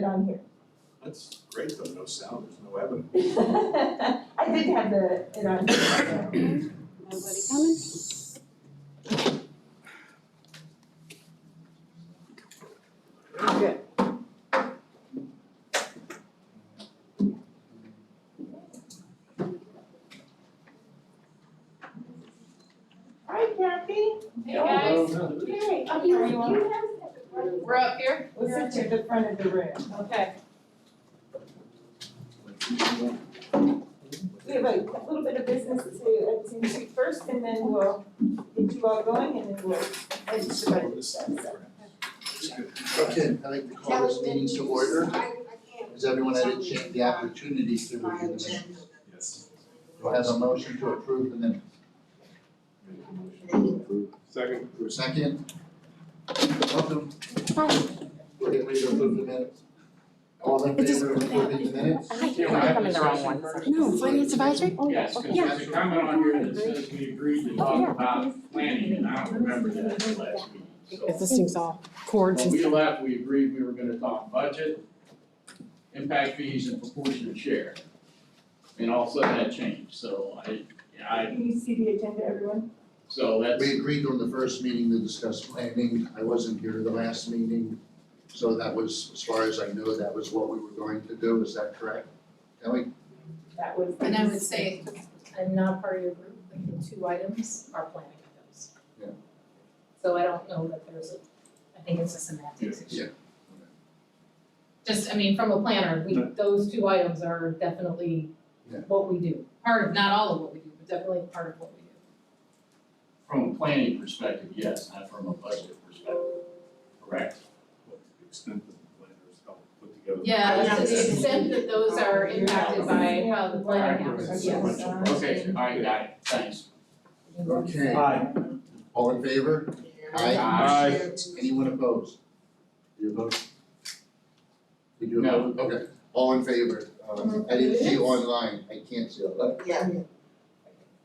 on here. That's great though, no sound, there's no evidence. I did have it on here. Nobody coming? Good. Hi, Kathy. Hey guys, Hey. Oh, you we're up here? We'll sit you at the front of the room. Okay. We have a little bit of business to attend to first, and then we'll get you all going, and then we'll head to the budget stuff. Okay, I'd like to call this meeting to order. Has everyone had the opportunity to review the minutes? Yes. Do I have a motion to approve the minutes? Second. For a second? Welcome. Hi. We're getting ready to approve the minutes. All in favor of approving the minutes? I think I'm in the wrong one. No, finance advisory? Oh, Yes, okay. because there's a comment on here that says we agreed to talk about planning, and I don't remember that at the last meeting. Because this thing's all cords When and we stuff. left, we agreed we were gonna talk budget, impact fees, and proportionate share. And all of a sudden that changed, so Can you see the agenda, everyone? so that's, We agreed on the first meeting to discuss planning. I wasn't here the last meeting. So that was, as far as I know, that was what we were going to do. Is that correct? Kelly? That was. And I would say, I'm not part of your group, but the two items are planning items. Yeah. So I don't know that there's I think it's a semantics issue. Yeah. Just, I mean, from a planner, those two items are definitely Yeah. what we do. Part of, not all of what we do, but definitely part of what we do. from a planning perspective, yes, not from a budget perspective, correct? What to the extent that the planners help put together. Yeah, to the extent that those are impacted by how the planning happens, yes. Okay, all right, got it, thanks. Okay. Aye. All in favor? Aye. Anyone opposed? You vote? Did you No. vote? Okay, all in favor. I didn't see online, I can't see it. Yeah.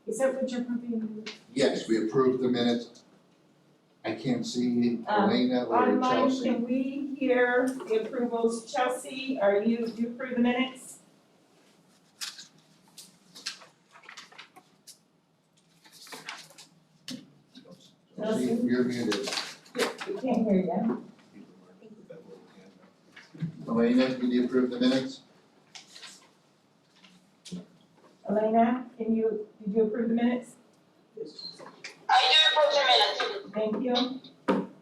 Is that what you're approving? Yes, we approved the minutes. I can't see Elena or Online, Chelsea. can we hear the approvals? Chelsea, do you approve the minutes? Chelsea, you're muted. We can't hear you. Elena, can you approve the minutes? Elena, did you approve the minutes? I do approve the minutes. Thank you.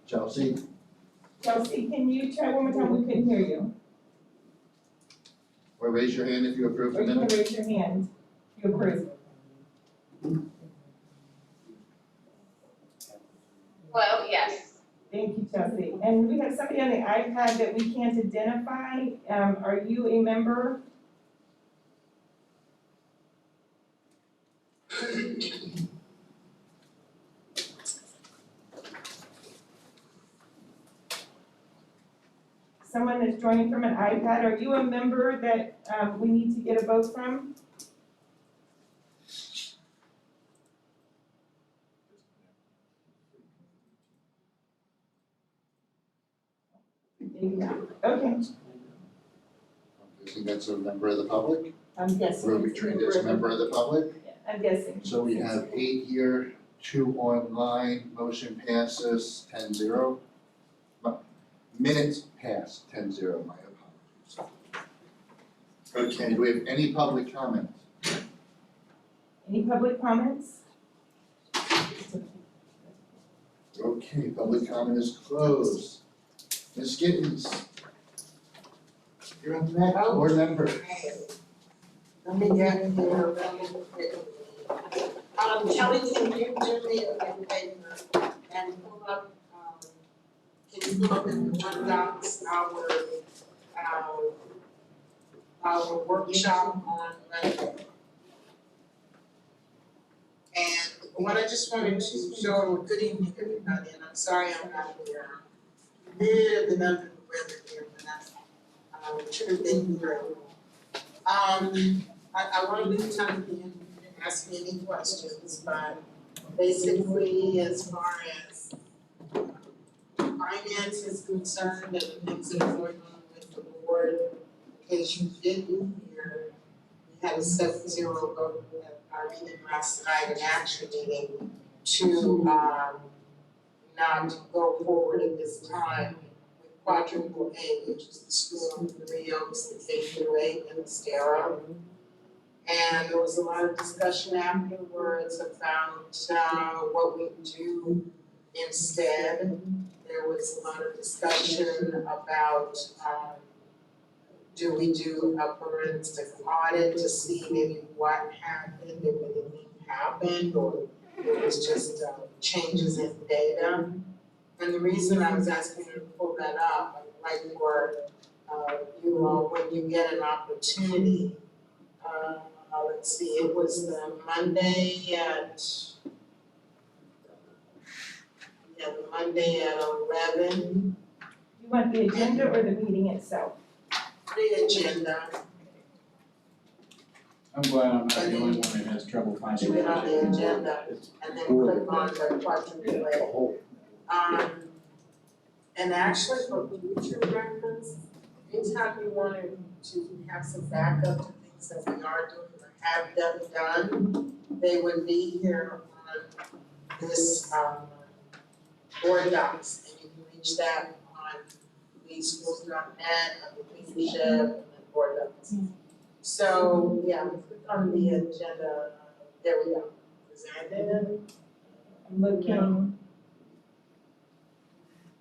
Chelsea? Chelsea, can you try one more time? We couldn't hear you. Or raise your hand if you approve Or the you can minutes? raise your hand. You approve. Well, yes. Thank you, Chelsea. And we have somebody on the iPad that we can't identify. Are you a member? Someone that's joining from an iPad, are you a member that we need to get a vote from? Maybe not. Okay, I'm guessing that's a member of the public? I'm guessing. Or are we it's treated as a member of the public? I'm guessing. So we have 8 here, 2 online, motion passes 10-0. Minutes pass 10-0, my apologies. Okay, do we have any public comments? Any public comments? Okay, public comment is closed. Ms. Gittens. You're up next, board member. Let me get here. Kelly, can you do me a favor and pull up, can you pull up in one docs our workshop on Monday? And what I just wanted to show, good evening everybody, and I'm sorry I'm not here. I'm a little bit under the weather here, but I'm sure they can hear it. I want to leave time for you to ask me any questions, but basically as far as finance is concerned and the things that are going on with the board, because you didn't hear, we had a 7-0 vote at our meeting last night, an action meeting, to, not go forward at this time with quadruple A, which is the school in Three Oaks, the K through 8 in Estero. And there was a lot of discussion afterwards about what we do instead. There was a lot of discussion about do we do a forensic audit to see maybe what happened, if anything happened, or it was just changes in data. And the reason I was asking you to pull that up, like for you all, when you get an opportunity, let's see, it was the Monday at 11, You want the agenda or the meeting itself? the agenda, I'm glad I'm not the only one that has trouble to finding get on the it. agenda, and then click on the quadruple A. And actually for future reference, anytime you wanted to have some backup to things that we are doing or have them done, they would be here on this board docs, and you can reach that on leadschools.net, under leadership, and then board docs. So, yeah, click on the agenda, there we go. Is that it? I'm looking.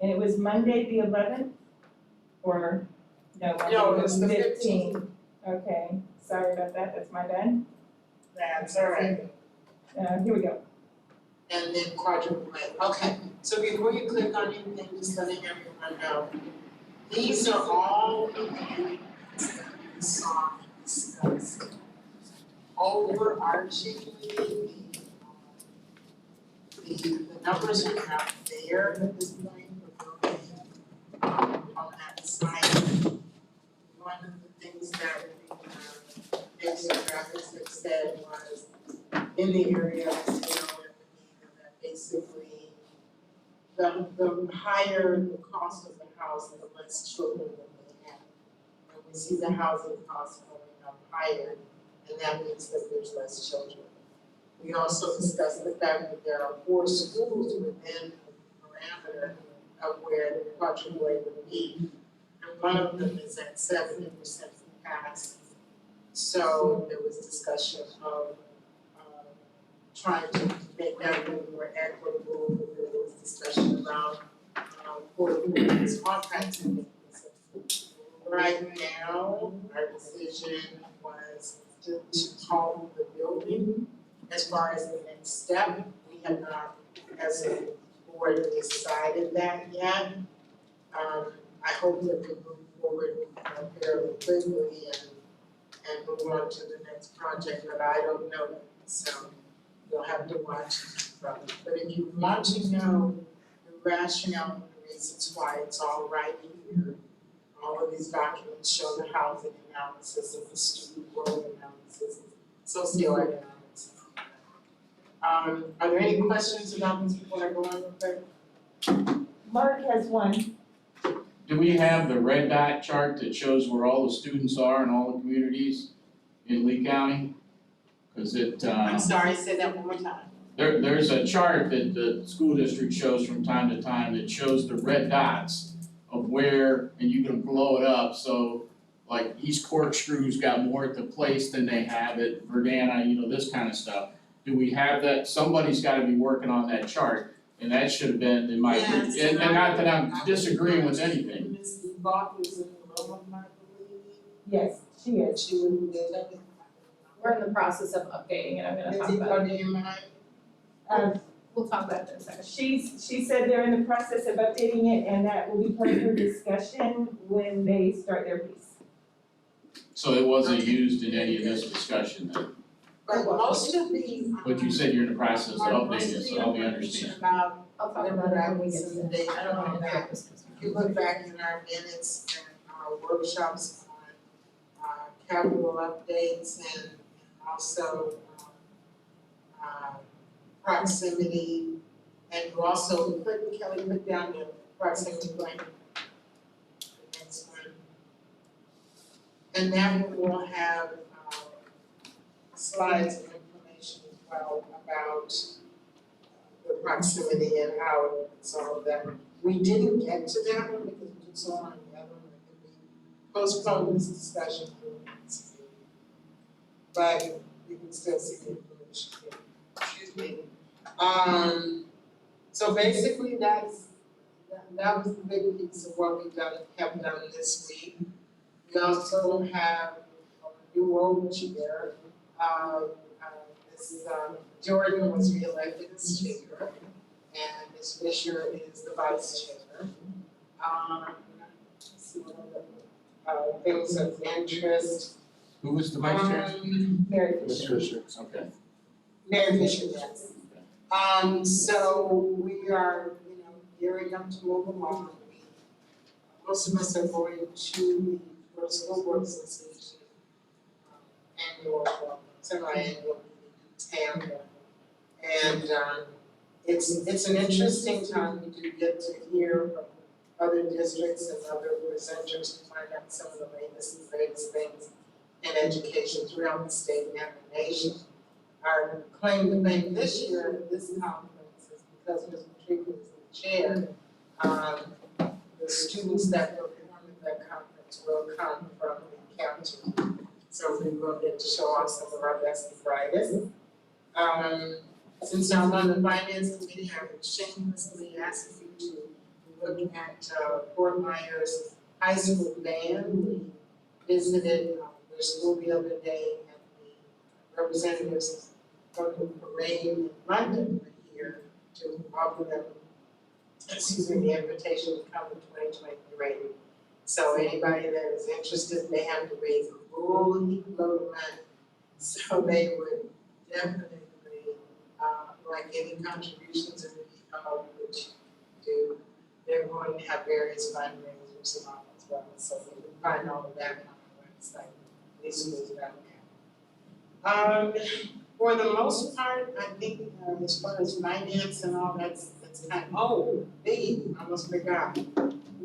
And it was Monday the 11th? Or, no, No, Monday it was the the 15th. Okay, sorry about that, that's my bad. That's all right. Here we go. And then quadruple A. Okay, so before you click on anything, just letting everyone know, these are all of the things that we saw and discussed. Overarchingly, the numbers we have there at this point for building on that site. One of the things that Mr. Graphics had said was in the area of that basically the higher the cost of the house, the less children that they have. And we see the housing costs going up higher, and that means that there's less children. We also discussed the fact that there are 4 schools within the parameter of where the quadruple A would be. And one of them is at 70% capacity. So there was discussion of trying to make that a little more equitable. There was discussion about portables, all kinds of things. Right now, our decision was to call the building. As far as the next step, we have not, as a board, decided that yet. I hope that we move forward fairly quickly and move on to the next project, but I don't know that, so you'll have to watch from it. But if you want to know the rationale and the reasons why it's all right here, all of these documents show the housing analysis and the student growth analysis, socioeconomics. Are there any questions about this before I go on real quick? Mark has one. Do we have the red dot chart that shows where all the students are in all the communities in Lee County? Cause I'm sorry, say that one more time. there's a chart that the school district shows from time to time that shows the red dots of where, and you can blow it up, so like East Corkscrew's got more at the place than they have at Verdana, this kind of stuff. Do we have that? Somebody's gotta be working on that chart, and that should have been in my, Yes, and not that I'm disagreeing with anything. Ms. Bach is in the room, I believe. Yes, she is. She would be there. We're in the process of updating it, I'm gonna talk about it. Do you mind? We'll talk about it in a second. She said they're in the process of updating it, and that will be part of her discussion when they start their piece. So it wasn't used in any of this discussion then? But most of the. But you said you're in the process of updating Most it, of so the help me information understand. about I'll talk about it when we get to demographics and data, I don't wanna that, interrupt this. if you look back in our minutes and our workshops on capital updates and also proximity, and you also put down the proximity plan. The next one. And that one will have slides and information as well about the proximity and how it's all that. We didn't get to that one because we just saw on the other one, and we postponed this discussion for the next meeting. But you can still see the information here. Excuse me. So basically that was the big piece of what we have done this week. We also have a new role chair. Jordan was reelected as chair, and Ms. Fisher is the vice chair. Let's see what other, things of interest. Who was the vice chair? Mary Ms. Fisher. Fisher. Okay. Mary Fisher, yes. So we are, gearing up to move along. Most of us are going to the First School Board Association semi-annual meeting in Tampa. And it's an interesting time. We do get to hear from other districts and other presenters to find out some of the latest and greatest things in education throughout the state and the nation. Our claim to fame this year at this conference is because Ms. Patricia is the chair. The students that will perform at that conference will come from the county. So we will get to show off some of our best and brightest. Since I'm on the finance committee, I would shamelessly ask you to look at Fort Myers High School band. We visited their school the other day, and the representatives from the parade in London were here to offer them, the invitation to come to 2023. So anybody that is interested, they have to raise a full heap load of money. So they would definitely, like any contributions in the which do, they're going to have various fundraisers and all as well. So you can find all of that on the website. These schools around there. For the most part, I think as far as finance and all that's kind of, I almost forgot.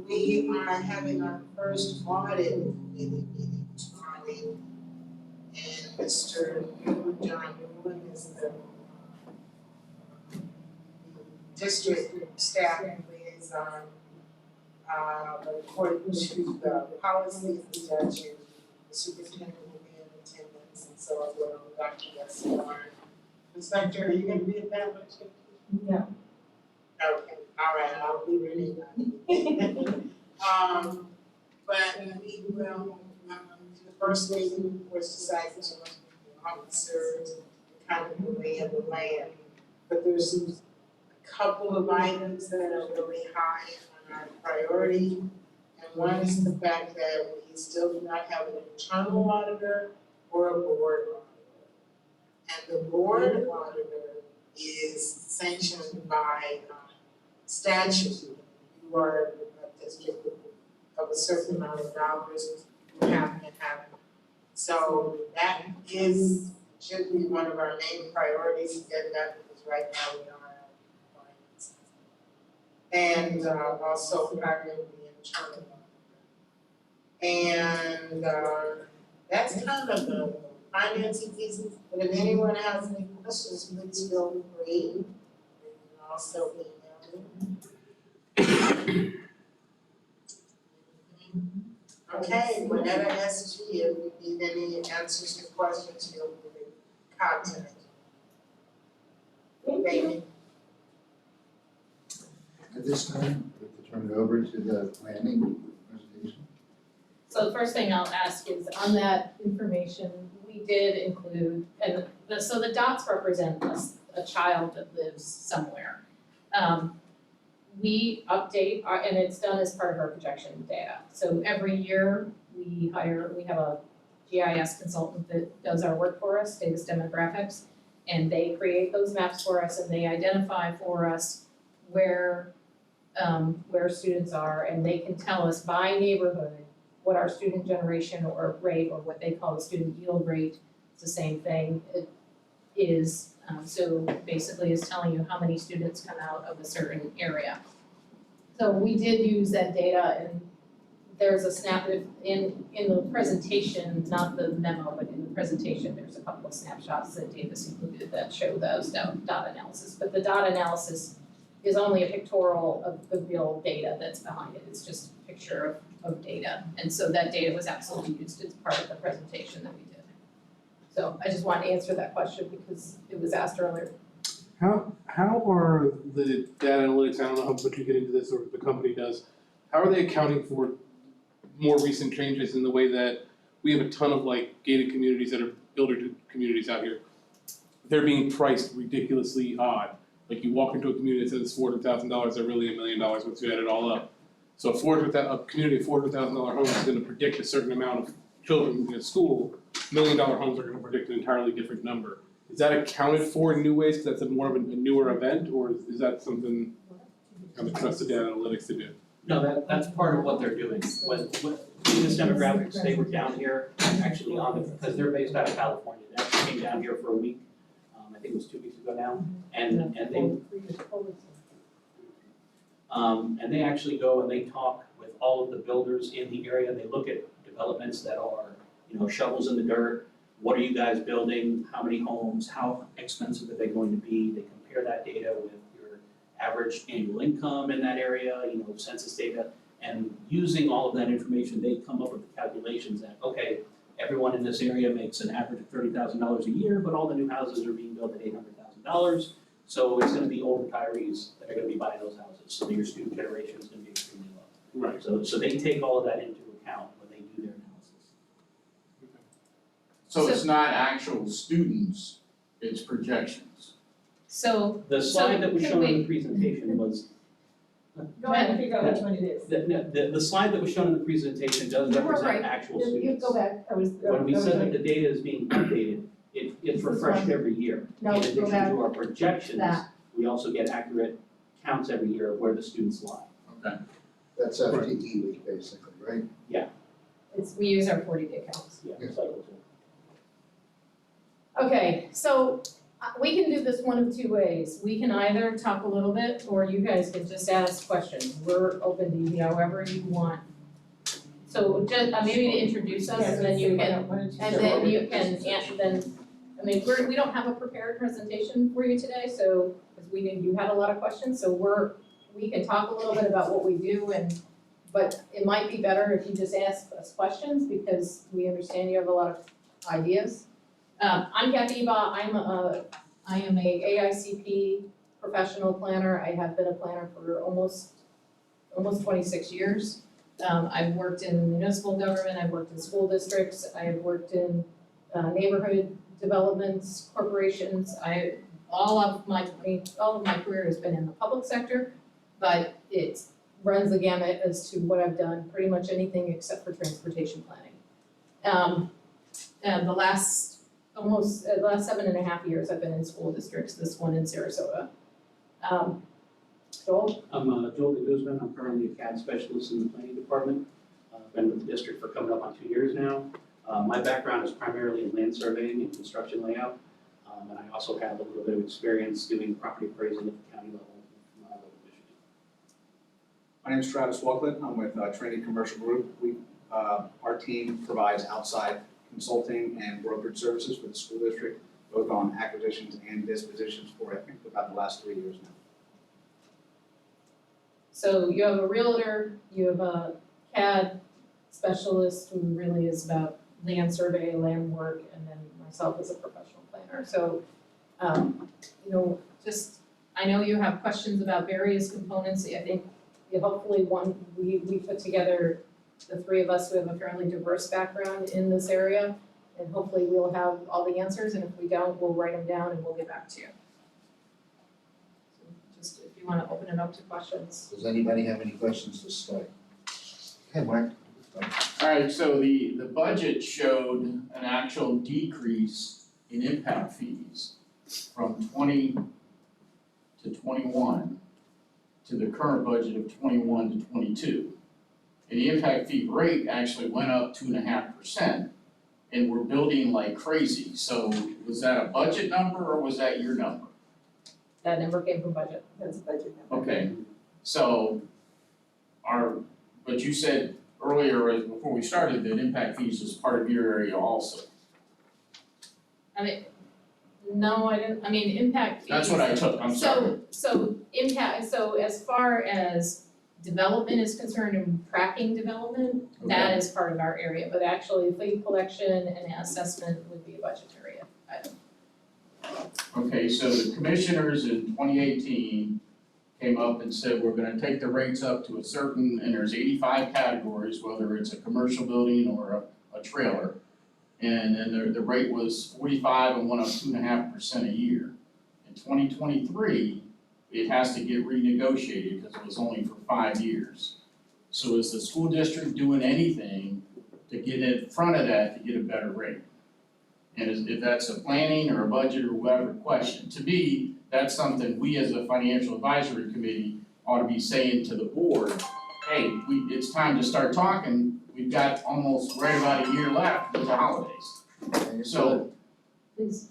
We are having our first audit meeting tomorrow, and Mr. John Newland is the district staff liaison, according to the policies and statute, the superintendent will be in attendance, and so will Dr. Westmore. Inspector, are you gonna be at that one too? No. Okay, all right, I'll be ready. But we will, the first meeting was decided to look at the officers, kind of the lay of the land. But there's a couple of items that are really high on our priority. And one is the fact that we still do not have an internal auditor or a board auditor. And the board auditor is sanctioned by statute. You are a district of a certain amount of dollars, you have to have it. So that should be one of our main priorities to get that, because right now we are out of finances. And also hiring the internal. And that's kind of the financing piece. But if anyone has any questions, please feel free. You can also email me. Okay, whenever SG, if you need any answers to questions, feel free to contact. Thank you. At this time, we have to turn it over to the planning presentation. So the first thing I'll ask is, on that information, we did include, and so the dots represent a child that lives somewhere. We update and it's done as part of our projection data. So every year we have a GIS consultant that does our work for us, data demographics, and they create those maps for us and they identify for us where students are, and they can tell us by neighborhood what our student generation or rate, or what they call the student yield rate, it's the same thing, it is. So basically it's telling you how many students come out of a certain area. So we did use that data, and there's a in the presentation, not the memo, but in the presentation, there's a couple of snapshots that Davis included that show those dot analysis. But the dot analysis is only a pictorial of the real data that's behind it. It's just a picture of data. And so that data was absolutely used as part of the presentation that we did. So I just wanted to answer that question because it was asked earlier. How are the data analytics, I don't know how much you get into this or the company does, how are they accounting for more recent changes in the way that we have a ton of like gated communities that are builder communities out here? They're being priced ridiculously odd. Like you walk into a community that says it's $400,000, they're really $1 million once you add it all up. So a community of $400,000 homes is gonna predict a certain amount of children moving to school. $1 million homes are gonna predict an entirely different number. Is that accounted for in new ways, because that's more of a newer event, or is that something kind of trusted data analytics to do? No, that's part of what they're doing. When these demographics, they were down here actually because they're based out of California. They actually came down here for a week, I think it was 2 weeks ago now, and they actually go and they talk with all of the builders in the area. They look at developments that are, shovels in the dirt. What are you guys building? How many homes? How expensive are they going to be? They compare that data with your average annual income in that area, census data. And using all of that information, they come up with the calculations that, okay, everyone in this area makes an average of $30,000 a year, but all the new houses are being built at $800,000. So it's gonna be old retirees that are gonna be buying those houses. So your student generation is gonna be extremely low. Right. So they take all of that into account when they do their analysis. So it's not actual students, it's projections. So, The slide that was can shown in we- the presentation was, Go ahead and figure out which one it is. the slide that was shown in the presentation does You were right. represent actual students. You go back, I was. When we said that the data is being updated, it's This refreshed one. every year. No, In go addition back. to our projections, That. we also get accurate counts every year of where the students lie. Okay. That's FTE week basically, right? we use our 40-day counts. Yeah, Yeah. cycle two. Okay, so we can do this one of two ways. We can either talk a little bit, or you guys can just ask questions. We're open to however you want. So just, maybe to introduce us, and then you can, we don't have a prepared presentation for you today, so, because you had a lot of questions, so we can talk a little bit about what we do but it might be better if you just ask us questions, because we understand you have a lot of ideas. I'm Kathy Eba, I am a AICP professional planner. I have been a planner for almost 26 years. I've worked in municipal government, I've worked in school districts, I've worked in neighborhood developments, corporations. All of my career has been in the public sector, but it runs the gamut as to what I've done, pretty much anything except for transportation planning. And the last 7.5 years, I've been in school districts, this one in Sarasota. Joel? I'm Joel de Guzman, I'm currently a CAD specialist in the planning department. I've been with the district for coming up on 2 years now. My background is primarily in land surveying and construction layout, and I also have a little bit of experience doing property appraisal at the county level from my level of Michigan. My name is Travis Walklin. I'm with Trinity Commercial Group. Our team provides outside consulting and brokerage services for the school district, both on acquisitions and dispositions for, I think, about the last 3 years now. So you have a realtor, you have a CAD specialist who really is about land survey, land work, and then myself as a professional planner. So, I know you have questions about various components. I think hopefully we put together, the three of us who have a fairly diverse background in this area, and hopefully we'll have all the answers, and if we don't, we'll write them down and we'll get back to you. So just if you wanna open it up to questions. Does anybody have any questions to start? Okay, Mark. Alright, so the budget showed an actual decrease in impact fees from 20 to 21 to the current budget of 21 to 22. And the impact fee rate actually went up 2.5%, and we're building like crazy. So was that a budget number or was that your number? That number came from budget. That's a budget number. Okay, so but you said earlier, before we started, that impact fees is part of your area also. No, I didn't, I mean, impact fees. That's what I took, I'm sorry. So as far as development is concerned and tracking development, that is part of our area, but actually fee collection and assessment would be a budgetary item. Okay, so the commissioners in 2018 came up and said, we're gonna take the rates up to a certain, and there's 85 categories, whether it's a commercial building or a trailer. And then the rate was 45 and went up 2.5% a year. In 2023, it has to get renegotiated because it was only for 5 years. So is the school district doing anything to get in front of that to get a better rate? And if that's a planning or a budget or whatever question, to me, that's something we as a financial advisory committee ought to be saying to the board, hey, it's time to start talking, we've got almost right about a year left with the holidays. So, Please.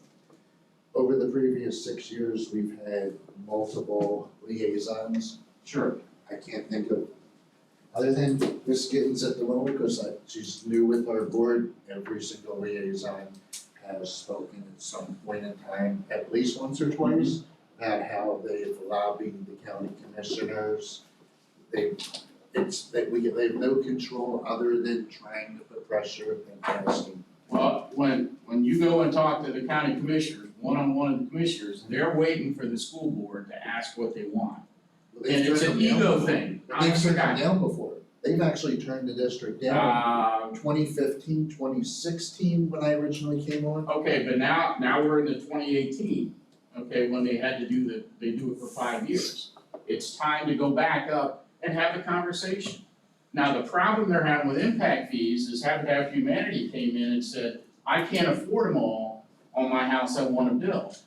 Over the previous 6 years, we've had multiple liaisons. sure, I can't think of, other than Ms. Gittens at the moment, because she's new with our board, every single liaison has spoken at some point in time, at least once or twice, about how they've lobbied the county commissioners. They have no control other than trying to put pressure and asking. well, when you go and talk to the county commissioners, one-on-one with the commissioners, they're waiting for the school board to ask what they want. And it's an ego thing. They've turned them down before. They've actually turned the district down. 2015, 2016, when I originally came on. Okay, but now we're in the 2018, okay, when they had to they do it for 5 years. It's time to go back up and have a conversation. Now, the problem they're having with impact fees is Habitat for Humanity came in and said, I can't afford them all on my house I wanna build.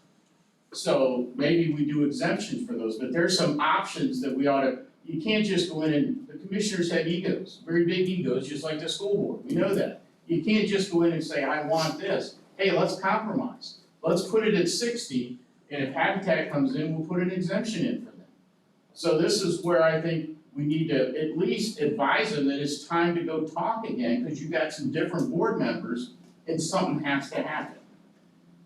So maybe we do exemptions for those, but there's some options that we ought to, you can't just go in and, the commissioners have egos, very big egos, just like the school board, we know that. You can't just go in and say, I want this, hey, let's compromise, let's put it at 60, and if Habitat comes in, we'll put an exemption in for them. So this is where I think we need to at least advise them that it's time to go talk again, because you've got some different board members, and something has to happen.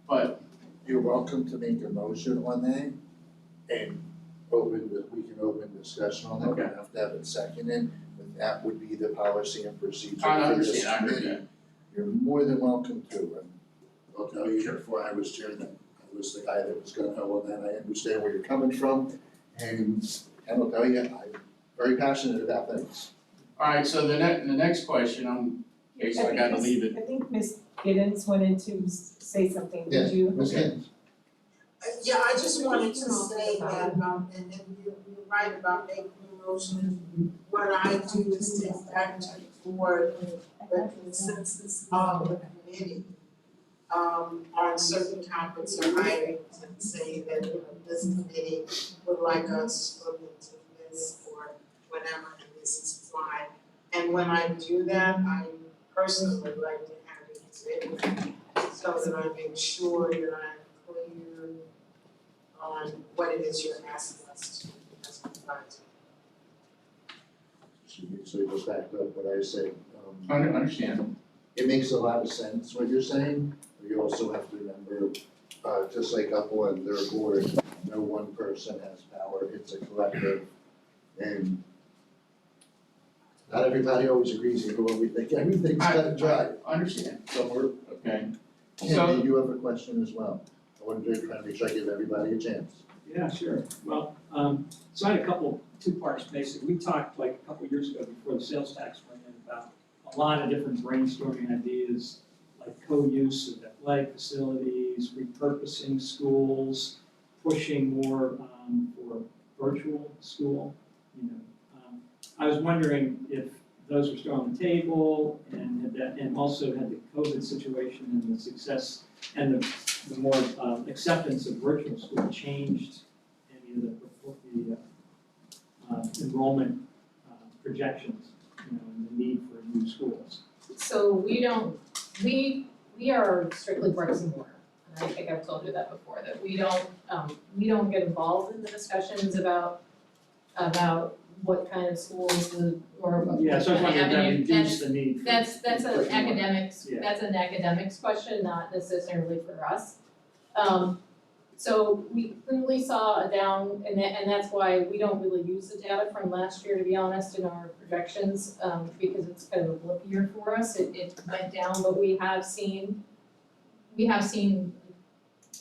But You're welcome to make a motion on that and we can open discussion on that. We Okay. have to have it seconded, but that would be the policy and procedure I for this understand, I committee. understand. You're more than welcome to, and I'll tell you, before I was chair, that I was the guy that was gonna go on that, I understand where you're coming from, and I'll tell you, I'm very passionate about things. Alright, so the next question, okay, so I gotta leave it. I think Ms. Giddens wanted to say something, Yeah, did you? Ms. Gittens. Yeah, I just wanted to say that, and you're right about making a motion. What I do is take back to the board the consensus of the committee on certain topics or items and say that this committee would like us to look into this or whatever, and this is fine. And when I do that, I personally would like to have it written so that I make sure that I'm clear on what it is you're asking us to do as an advisor. So you just backed up what I said. Understand. It makes a lot of sense what you're saying, but you also have to remember, just like up on their board, no one person has power, it's a collective. And not everybody always agrees with what we think, everything's cut and dry. I understand, so we're, okay. Ken, do you have a question as well? I wanted to try to make sure I give everybody a chance. Yeah, sure. Well, so I had two parts basically. We talked like a couple of years ago before the sales tax went in about a lot of different brainstorming ideas, like co-use of athletic facilities, repurposing schools, pushing more for virtual school, I was wondering if those were still on the table and also had the COVID situation and the success and the more acceptance of virtual school changed any of the enrollment projections, and the need for new schools. So we are strictly bricks and mortar, and I think I've told you that before, that we don't get involved in the discussions about what kind of schools or what Yeah, so I kind of wonder if that avenue, reduced the need for. that's an pushing more. academics, Yeah. that's an academics question, not necessarily for us. So we clearly saw a down, and that's why we don't really use the data from last year, to be honest, in our projections, because it's kind of a blip year for us, it went down, but we have seen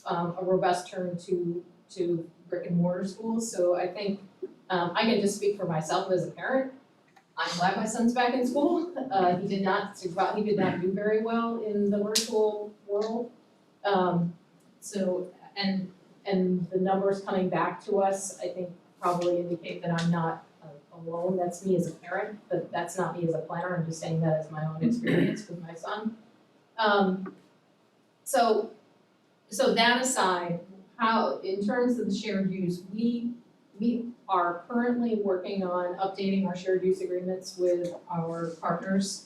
a robust turn to brick and mortar schools, so I think, I can just speak for myself as a parent. I'm glad my son's back in school, he did not do very well in the virtual world. And the numbers coming back to us, I think probably indicate that I'm not alone, that's me as a parent, but that's not me as a planner, I'm just saying that as my own experience with my son. So that aside, how, in terms of the shared use, we are currently working on updating our shared use agreements with our partners.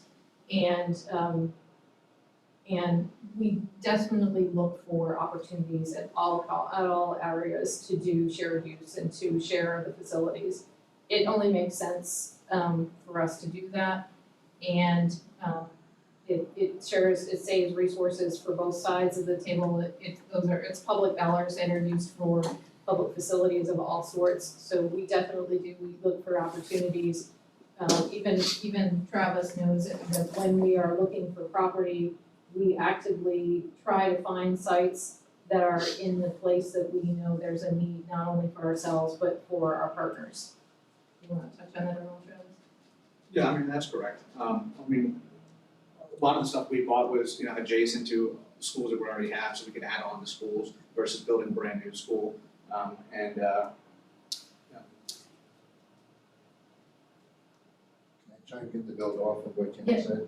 And we definitely look for opportunities at all areas to do shared use and to share the facilities. It only makes sense for us to do that, and it saves resources for both sides of the table. It's public dollars that are used for public facilities of all sorts, so we definitely look for opportunities. Even Travis knows that when we are looking for property, we actively try to find sites that are in the place that we know there's a need, not only for ourselves, but for our partners. You wanna touch on that at all, Travis? Yeah, I mean, that's correct. I mean, a lot of the stuff we bought was, adjacent to schools that we already have, so we could add on to schools versus building a brand new school. Can I chime in to build off of what Kim Yeah. said?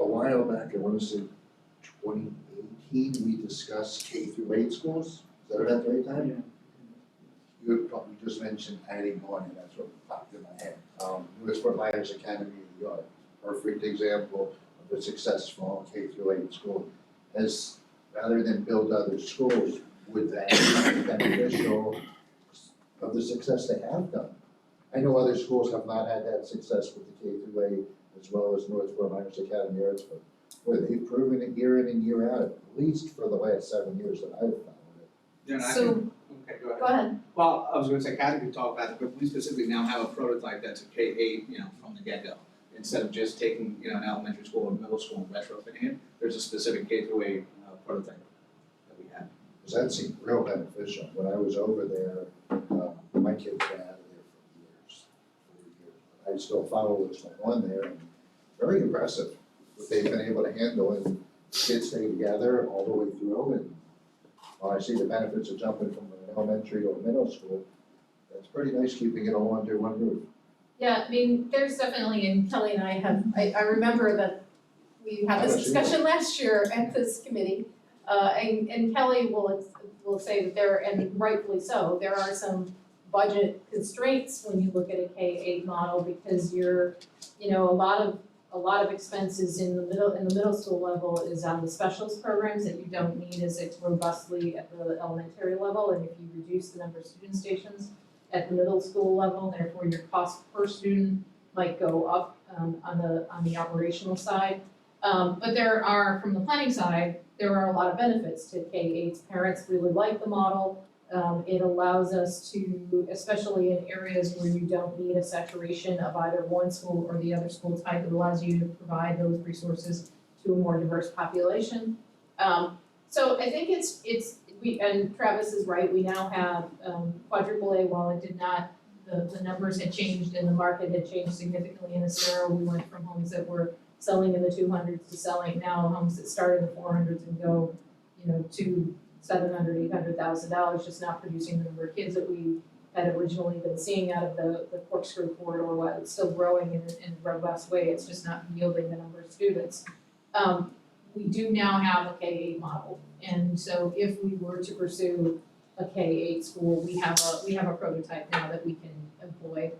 A while back, I wanna say 2018, we discussed K through 8 schools, is that about the right time? Yeah. You had probably just mentioned adding on, and that's what popped in my head. Fort Myers Academy in New York, perfect example of a successful K through 8 school. As, rather than build other schools, would that be beneficial of the success they have done? I know other schools have not had that success with the K through 8, as well as Fort Myers Academy Arts, but boy, they've proven it year in and year out, at least for the last 7 years that I've followed it. Yeah, and I So- can- okay, go ahead. Go ahead. Well, I was gonna say, Kathy could talk about it, but we specifically now have a prototype that's a K-8, from the get-go. Instead of just taking, an elementary school or middle school and retrofitting it, there's a specific K through 8 prototype that we have. Because that seemed real beneficial. When I was over there, my kids were out of there for years. I still follow what's going on there, and very impressive what they've been able to handle, and kids stay together all the way through, and while I see the benefits of jumping from an elementary to a middle school, that's pretty nice keeping it all under one roof. Yeah, I mean, there's definitely, and Kelly and I remember that we had this discussion last year at this committee. And Kelly will say that there, and rightfully so, there are some budget constraints when you look at a K-8 model, because a lot of expenses in the middle school level is on the specialist programs that you don't need as robustly at the elementary level, and if you reduce the number of student stations at the middle school level, therefore your cost per student might go up on the operational side. But there are, from the planning side, there are a lot of benefits to K-8s. Parents really like the model. It allows us to, especially in areas where you don't need a saturation of either one school or the other school type, it allows you to provide those resources to a more diverse population. So I think and Travis is right, we now have quadruple A, while it did not, the numbers had changed and the market had changed significantly in Estero. We went from homes that were selling in the 200s to selling now homes that start in the 400s and go, to $700,000, $800,000, just not producing the number of kids that we had originally been seeing out of the corkscrew corridor. While it's still growing in a robust way, it's just not yielding the number of students. We do now have a K-8 model, and so if we were to pursue a K-8 school, we have a prototype now that we can employ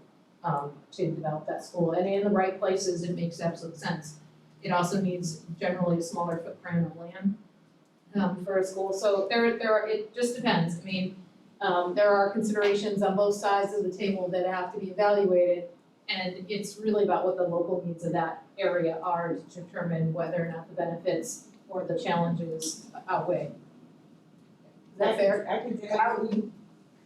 to develop that school. And in the right places, it makes absolute sense. It also needs generally a smaller footprint of land for a school. So it just depends. I mean, There are considerations on both sides of the table that have to be evaluated, and it's really about what the local needs of that area are to determine whether or not the benefits or the challenges outweigh. Is that fair?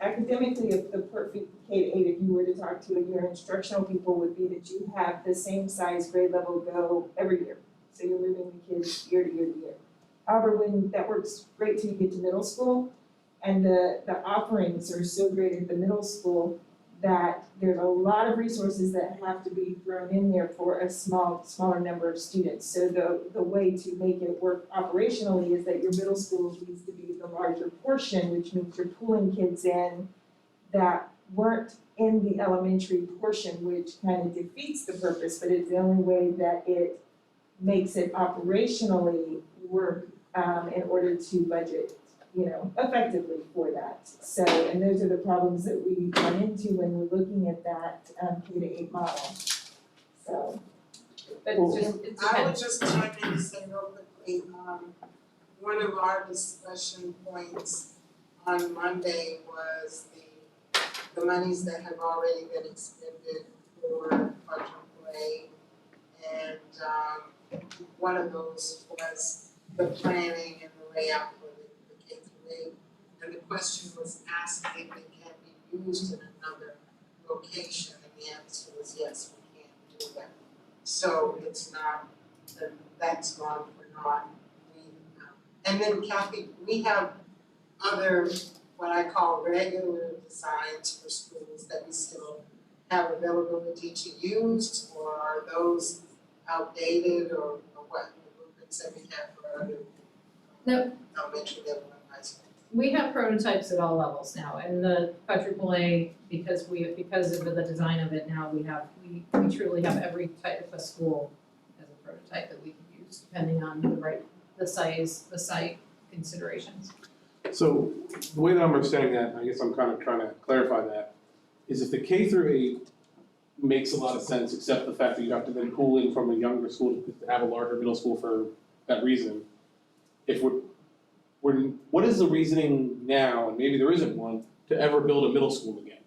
Academically, if the perfect K-8, if you were to talk to your instructional people, would be that you have the same size grade level go every year. So you're moving the kids year to year to year. However, when that works great till you get to middle school, and the offerings are so great at the middle school that there's a lot of resources that have to be thrown in there for a smaller number of students. So the way to make it work operationally is that your middle school needs to be the larger portion, which means you're pulling kids in that weren't in the elementary portion, which kind of defeats the purpose, but it's the only way that it makes it operationally work in order to budget, effectively for that. So, and those are the problems that we run into when we're looking at that K-8 model. So. But it's just, it I would depends. just chime in and say real quickly, one of our discussion points on Monday was the monies that have already been expended for quadruple. And one of those was the planning and the layout for the K-8. And the question was asked if it can be used in another location, and the answer was yes, we can do that. So it's not, that's gone for naught. And then Kathy, we have other, what I call regular designs for schools that we still have availability to use, or are those outdated, or what, the blueprints that we have for other elementary level and high school? We have prototypes at all levels now, and the quadruple A, because of the design of it now, we truly have every type of school as a prototype that we can use, depending on the site considerations. So the way that I'm understanding that, and I guess I'm kind of trying to clarify that, is if the K through 8 makes a lot of sense, except the fact that you have to then pull in from a younger school to have a larger middle school for that reason. If what is the reasoning now, and maybe there isn't one, to ever build a middle school again?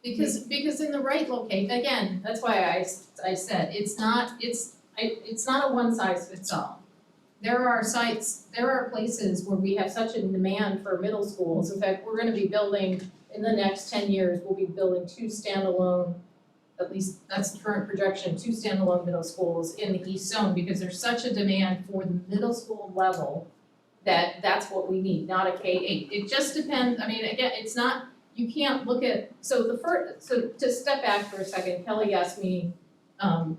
Because in the right location, again, that's why I said, it's not a one size fits all. There are places where we have such a demand for middle schools. In fact, we're gonna be building, in the next 10 years, we'll be building 2 standalone, at least that's the current projection, 2 standalone middle schools in the East Zone, because there's such a demand for the middle school level that's what we need, not a K-8. It just depends, I mean, again, it's not, you can't look at, so to step back for a second, Kelly asked me, kind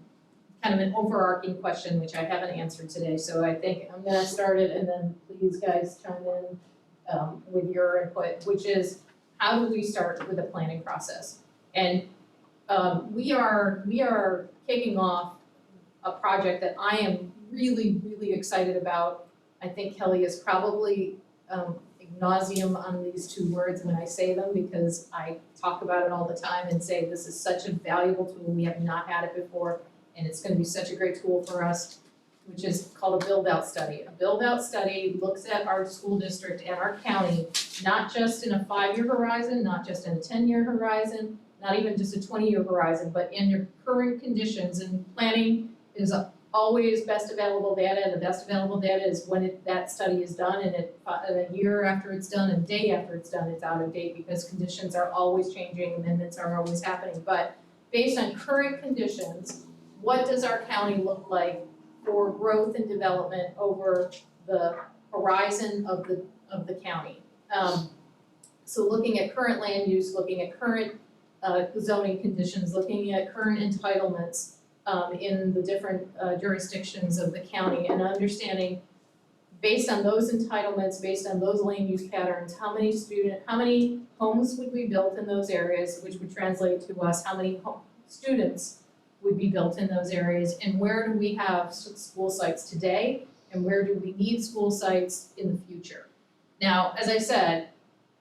of an overarching question, which I haven't answered today, so I think I'm gonna start it and then please guys chime in with your input, which is, how do we start with the planning process? And we are kicking off a project that I am really, really excited about. I think Kelly is probably ad nauseum on these 2 words when I say them, because I talk about it all the time and say this is such a valuable tool, we have not had it before, and it's gonna be such a great tool for us, which is called a build-out study. A build-out study looks at our school district and our county, not just in a 5-year horizon, not just in a 10-year horizon, not even just a 20-year horizon, but in your current conditions. And planning is always best available data, and the best available data is when that study is done, and a year after it's done, a day after it's done, it's out of date because conditions are always changing, amendments are always happening. But based on current conditions, what does our county look like for growth and development over the horizon of the county? So looking at current land use, looking at current zoning conditions, looking at current entitlements in the different jurisdictions of the county, and understanding, based on those entitlements, based on those land use patterns, how many homes would be built in those areas, which would translate to us, how many students would be built in those areas, and where do we have school sites today, and where do we need school sites in the future? Now, as I said,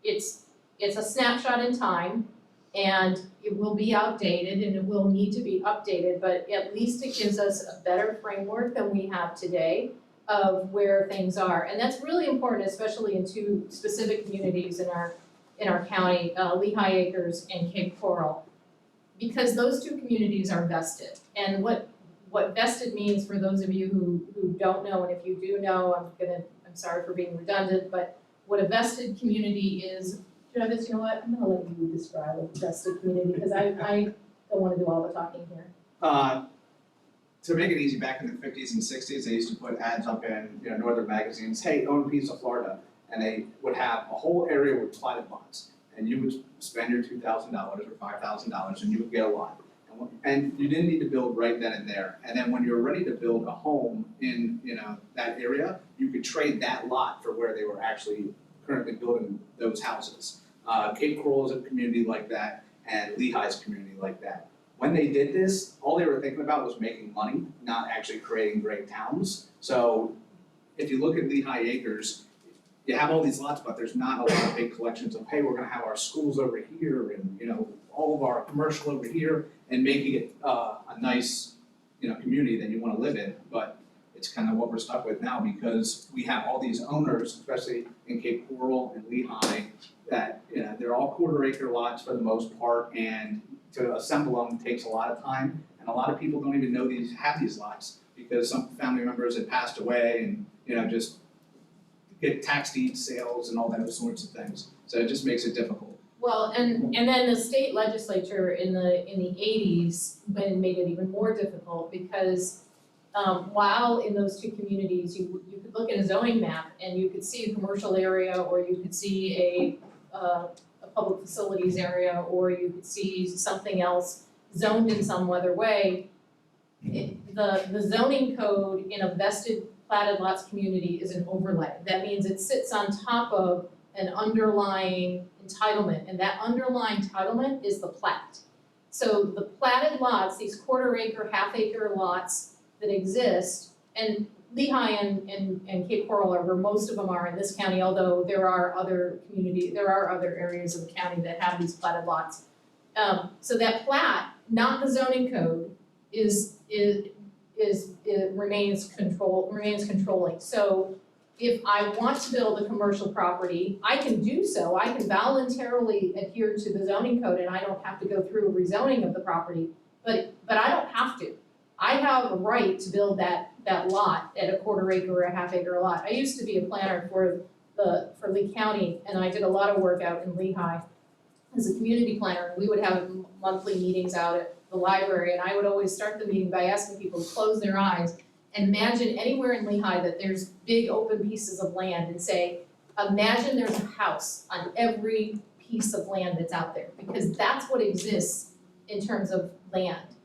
it's a snapshot in time, and it will be outdated and it will need to be updated, but at least it gives us a better framework than we have today of where things are. And that's really important, especially in 2 specific communities in our in our county, Lehigh Acres and Cape Coral. Because those two communities are vested. And what vested means for those of you who don't know, and if you do know, I'm sorry for being redundant, but what a vested community is, Travis, you know what, I'm gonna let you describe a vested community, because I don't wanna do all the talking here. To make it easy, back in the 50s and 60s, they used to put ads up in, northern magazines, hey, own a piece of Florida. And they would have a whole area with platted lots. And you would spend your $2,000 or $5,000 and you would get a lot. And you didn't need to build right then and there. And then when you're ready to build a home in, that area, you could trade that lot for where they were actually currently building those houses. Cape Coral is a community like that, and Lehigh's a community like that. When they did this, all they were thinking about was making money, not actually creating great towns. So if you look at Lehigh Acres, you have all these lots, but there's not a lot of big collections of, hey, we're gonna have our schools over here and, all of our commercial over here, and making it a nice, community that you wanna live in. But it's kind of what we're stuck with now, because we have all these owners, especially in Cape Coral and Lehigh, that, they're all quarter-acre lots for the most part, and to assemble them takes a lot of time. And a lot of people don't even know have these lots, because some family members had passed away and, just get tax deed sales and all those sorts of things. So it just makes it difficult. Well, and then the state legislature in the 80s made it even more difficult, because while in those two communities, you could look at a zoning map and you could see a commercial area, or you could see a public facilities area, or you could see something else zoned in some other way. The zoning code in a vested platted lots community is an overlay. That means it sits on top of an underlying entitlement, and that underlying entitlement is the plat. So the platted lots, these quarter-acre, half-acre lots that exist, and Lehigh and Cape Coral are where most of them are in this county, although there are other areas of the county that have these platted lots. So that plat, not the zoning code, remains controlling. So if I want to build a commercial property, I can do so. I can voluntarily adhere to the zoning code, and I don't have to go through a rezoning of the property, but I don't have to. I have a right to build that lot at a quarter acre or a half acre lot. I used to be a planner for Lee County, and I did a lot of work out in Lehigh as a community planner. We would have monthly meetings out at the library, and I would always start the meeting by asking people to close their eyes and imagine anywhere in Lehigh that there's big open pieces of land, and say, imagine there's a house on every piece of land that's out there, because that's what exists in terms of land.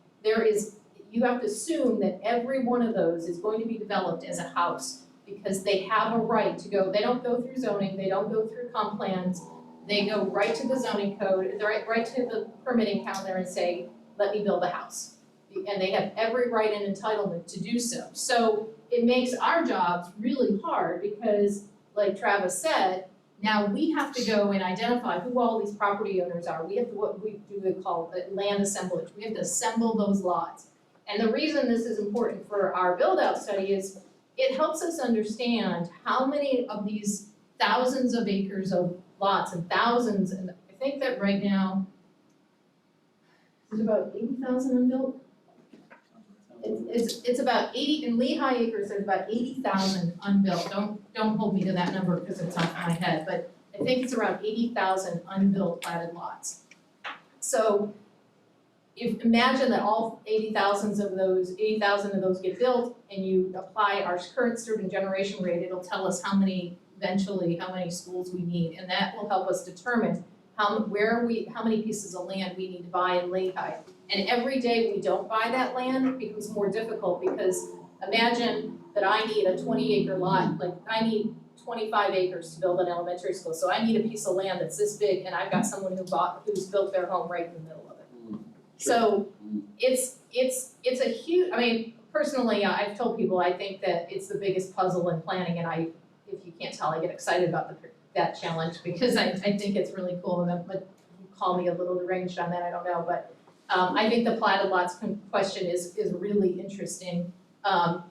You have to assume that every one of those is going to be developed as a house, because they have a right to go, they don't go through zoning, they don't go through comp plans, they go right to the zoning code, right to the permitting calendar and say, let me build a house. And they have every right and entitlement to do so. So it makes our jobs really hard, because like Travis said, now we have to go and identify who all these property owners are. We have to, what we call land assemblage. We have to assemble those lots. And the reason this is important for our build-out study is it helps us understand how many of these thousands of acres of lots and thousands, and I think that right now, is it about 80,000 unbuilt? It's about 80, in Lehigh Acres, there's about 80,000 unbuilt. Don't hold me to that number because it's off my head, but I think it's around 80,000 unbuilt platted lots. So imagine that all 80,000 of those get built, and you apply our current student generation rate, it'll tell us how many schools we need, and that will help us determine how many pieces of land we need to buy in Lehigh. And every day we don't buy that land, it becomes more difficult, because imagine that I need a 20-acre lot, like I need 25 acres to build an elementary school, so I need a piece of land that's this big, and I've got someone who's built their home right in the middle of it. So it's a huge, personally, I've told people I think that it's the biggest puzzle in planning, and if you can't tell, I get excited about that challenge, because I think it's really cool, but you call me a little deranged on that, I don't know, but I think the platted lots question is really interesting. But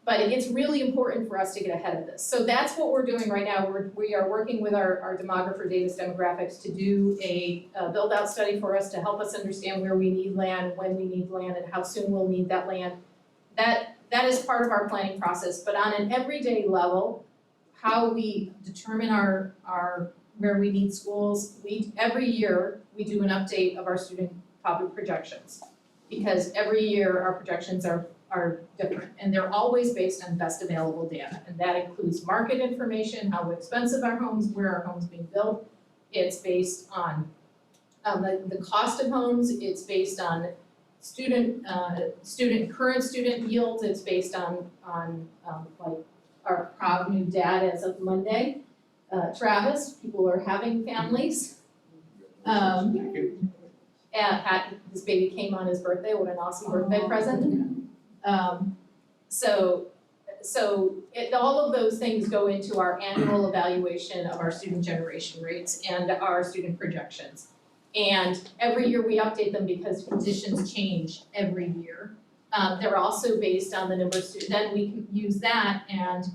But it's really important for us to get ahead of this. So that's what we're doing right now. We are working with our demographer, Davis Demographics, to do a build-out study for us to help us understand where we need land, when we need land, and how soon we'll need that land. That is part of our planning process, but on an everyday level, how we determine our where we need schools, every year, we do an update of our student poverty projections. Because every year, our projections are different, and they're always based on best available data. And that includes market information, how expensive our homes, where our homes being built. It's based on the cost of homes, it's based on current student yields, it's based on like our proud new dad as of Monday. Travis, people are having families. This baby came on his birthday, what an awesome birthday present. All of those things go into our annual evaluation of our student generation rates and our student projections. And every year we update them because conditions change every year. They're also based on the number of students, then we can use that, and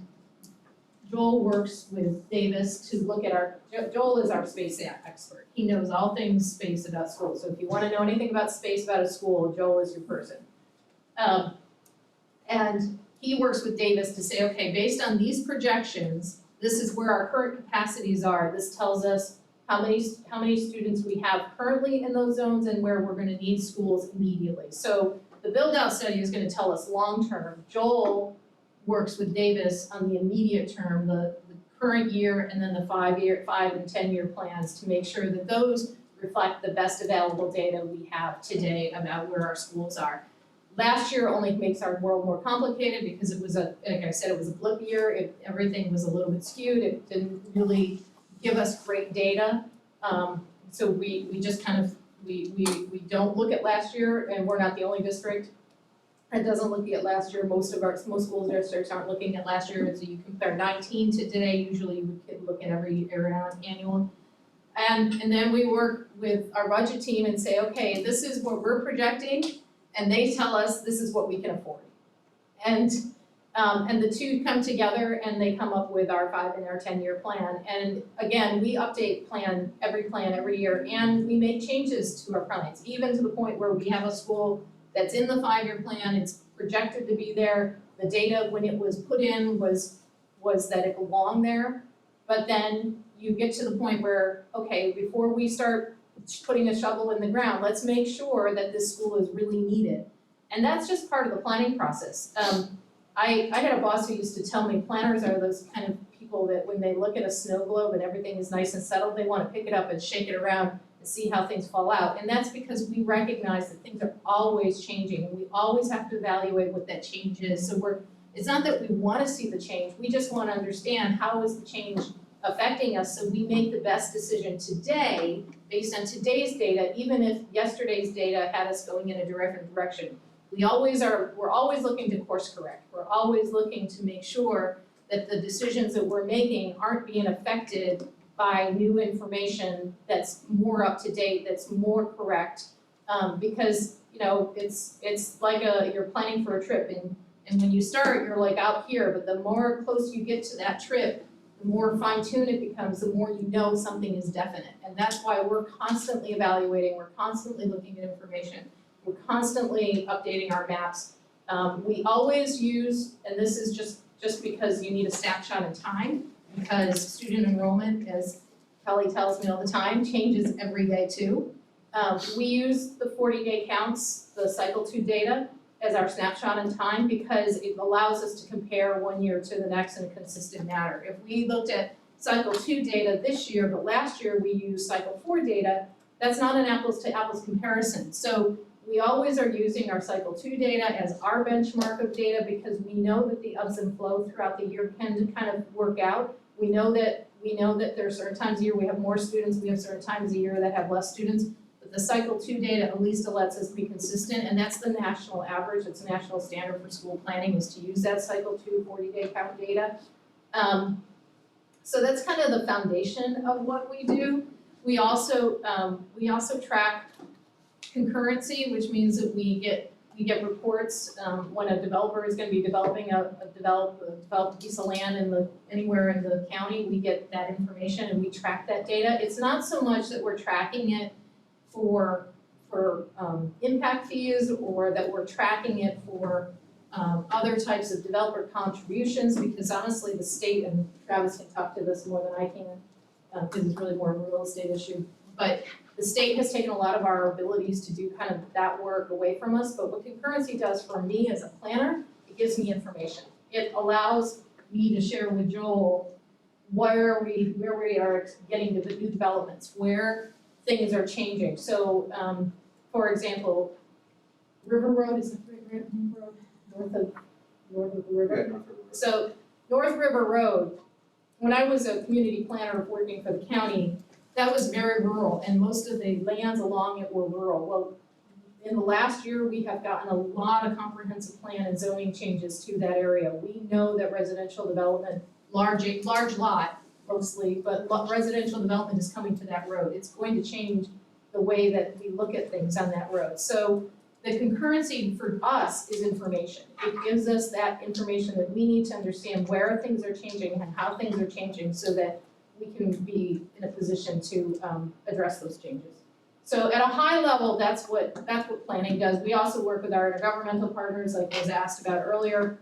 Joel works with Davis to look at Joel is our space expert. He knows all things space about schools. So if you wanna know anything about space about a school, Joel is your person. And he works with Davis to say, okay, based on these projections, this is where our current capacities are. This tells us how many students we have currently in those zones and where we're gonna need schools immediately. So the build-out study is gonna tell us long-term. Joel works with Davis on the immediate term, the current year, and then the 5 and 10-year plans to make sure that those reflect the best available data we have today about where our schools are. Last year only makes our world more complicated because it was like I said, it was a blip year. Everything was a little bit skewed. It didn't really give us great data. So we just kind of, we don't look at last year, and we're not the only district that doesn't look at last year. Most school districts aren't looking at last year, so you compare 19 to today, usually you would look at every annual. And then we work with our budget team and say, okay, this is what we're projecting, and they tell us this is what we can afford. And the two come together and they come up with our 5 and our 10-year plan. And again, we update plan every year, and we make changes to our plans, even to the point where we have a school that's in the 5-year plan, it's projected to be there. The data when it was put in was that it belonged there. But then you get to the point where, okay, before we start putting a shovel in the ground, let's make sure that this school is really needed. And that's just part of the planning process. I had a boss who used to tell me planners are those kind of people that when they look at a snow globe and everything is nice and settled, they want to pick it up and shake it around and see how things fall out. And that's because we recognize that things are always changing, and we always have to evaluate what that change is. So it's not that we want to see the change, we just want to understand how is the change affecting us, so we make the best decision today based on today's data, even if yesterday's data had us going in a different direction. We're always looking to course correct. We're always looking to make sure that the decisions that we're making aren't being affected by new information that's more up to date, that's more correct. Because, it's like you're planning for a trip, and when you start, you're like out here, but the more close you get to that trip, the more fine-tuned it becomes, the more you know something is definite. And that's why we're constantly evaluating, we're constantly looking at information, we're constantly updating our maps. We always use, and this is just because you need a snapshot in time, because student enrollment, as Kelly tells me all the time, changes every day too. We use the 40-day counts, the cycle 2 data, as our snapshot in time because it allows us to compare one year to the next in a consistent manner. If we looked at cycle 2 data this year, but last year we used cycle 4 data, that's not an apples to apples comparison. So we always are using our cycle 2 data as our benchmark of data because we know that the ebbs and flows throughout the year can kind of work out. We know that there are certain times a year we have more students, we have certain times a year that have less students. But the cycle 2 data at least lets us be consistent, and that's the national average. It's a national standard for school planning is to use that cycle 2 40-day count data. So that's kind of the foundation of what we do. We also track concurrency, which means that we get we get reports, when a developer is gonna be developing a developed piece of land anywhere in the county, we get that information and we track that data. It's not so much that we're tracking it for impact fees or that we're tracking it for other types of developer contributions, because honestly, the state, and Travis can talk to this more than I can, because it's really more of a real estate issue, but the state has taken a lot of our abilities to do kind of that work away from us, but what concurrency does for me as a planner, it gives me information. It allows me to share with Joel where we are getting the new developments, where things are changing. So, for example, River Road is the name road north of the river. Yeah, North River Road. So North River Road, when I was a community planner working for the county, that was very rural and most of the lands along it were rural. Well, in the last year, we have gotten a lot of comprehensive plan and zoning changes to that area. We know that residential development, large lot mostly, but residential development is coming to that road. It's going to change the way that we look at things on that road. So the concurrency for us is information. It gives us that information that we need to understand where things are changing and how things are changing so that we can be in a position to address those changes. So at a high level, that's what planning does. We also work with our intergovernmental partners, like was asked about earlier.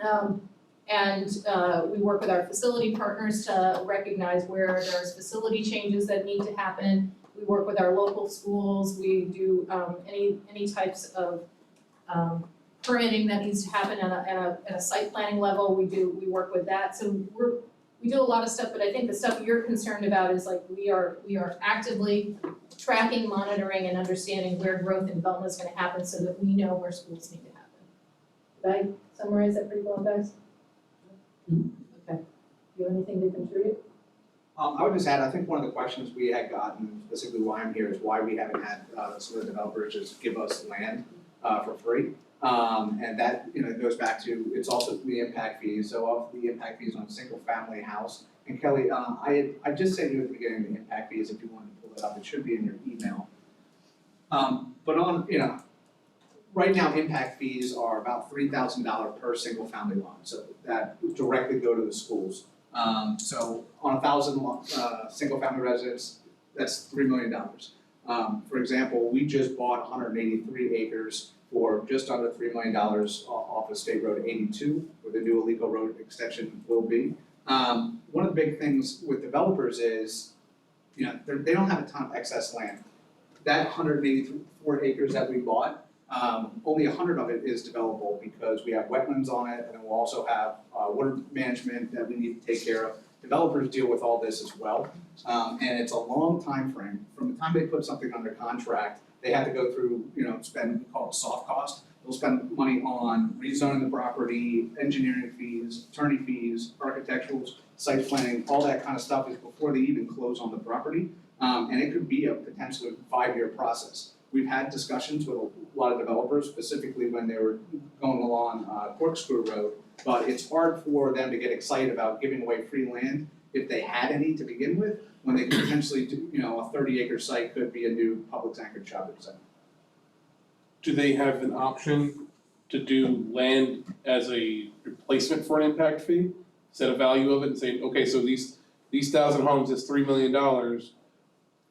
We work with our facility partners to recognize where there's facility changes that need to happen. We work with our local schools. We do any types of permitting that needs to happen at a site planning level. We work with that. So we do a lot of stuff, but I think the stuff you're concerned about is like we are actively tracking, monitoring, and understanding where growth and development is going to happen so that we know where schools need to happen. Did I summarize that pretty well, guys? Okay. Do you have anything to contribute? I would just add, I think one of the questions we had gotten, specifically why I'm here, is why we haven't had some of the developers just give us land for free. And that, goes back to, it's also the impact fees, so of the impact fees on a single family house. And Kelly, I just sent you at the beginning the impact fees, if you wanted to pull it up, it should be in your email. But on, right now, impact fees are about $3,000 per single family loan, so that directly go to the schools. So on 1,000 single family residents, that's $3 million. For example, we just bought 183 acres for just under $3 million off of State Road 82, where the new Alico Road extension will be. One of the big things with developers is, they don't have a ton of excess land. That 184 acres that we bought, only 100 of it is developable because we have wetlands on it, and then we'll also have water management that we need to take care of. Developers deal with all this as well, and it's a long time frame. From the time they put something under contract, they have to go through, spend, we call it soft cost. They'll spend money on rezoning the property, engineering fees, attorney fees, architectural, site planning, all that kind of stuff is before they even close on the property. And it could be a potentially 5-year process. We've had discussions with a lot of developers, specifically when they were going along Corkscrew Road, but it's hard for them to get excited about giving away free land if they had any to begin with, when they could potentially do, a 30-acre site could be a new Publix anchored shopping center. Do they have an option to do land as a replacement for an impact fee? Set a value of it and say, okay, so these 1,000 homes is $3 million.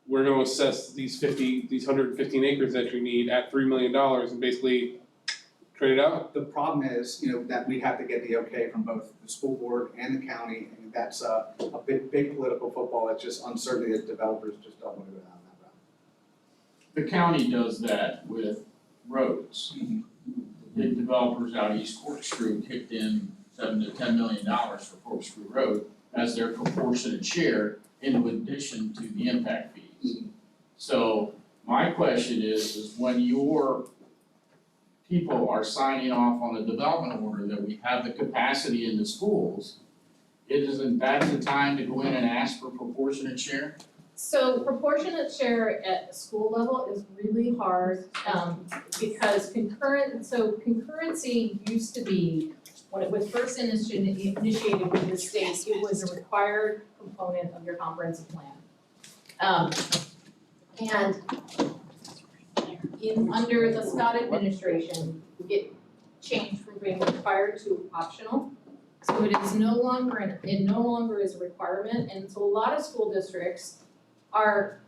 We're gonna assess these 115 acres that you need at $3 million and basically trade it out? The problem is, that we have to get the okay from both the school board and the county, and that's a big political football. It's just uncertainty that developers just don't want to go down that route. The county does that with roads. The big developers out east Corkscrew kicked in $7 to $10 million for Corkscrew Road as their proportionate share in addition to the impact fees. So my question is when your people are signing off on a development order that we have the capacity in the schools, isn't that the time to go in and ask for proportionate share? So proportionate share at the school level is really hard, because concurrency used to be, when it was first initiated with the state, it was a required component of your comprehensive plan. And under the Scott administration, it changed from being required to optional. So it is no longer, it no longer is a requirement, and so a lot of school districts are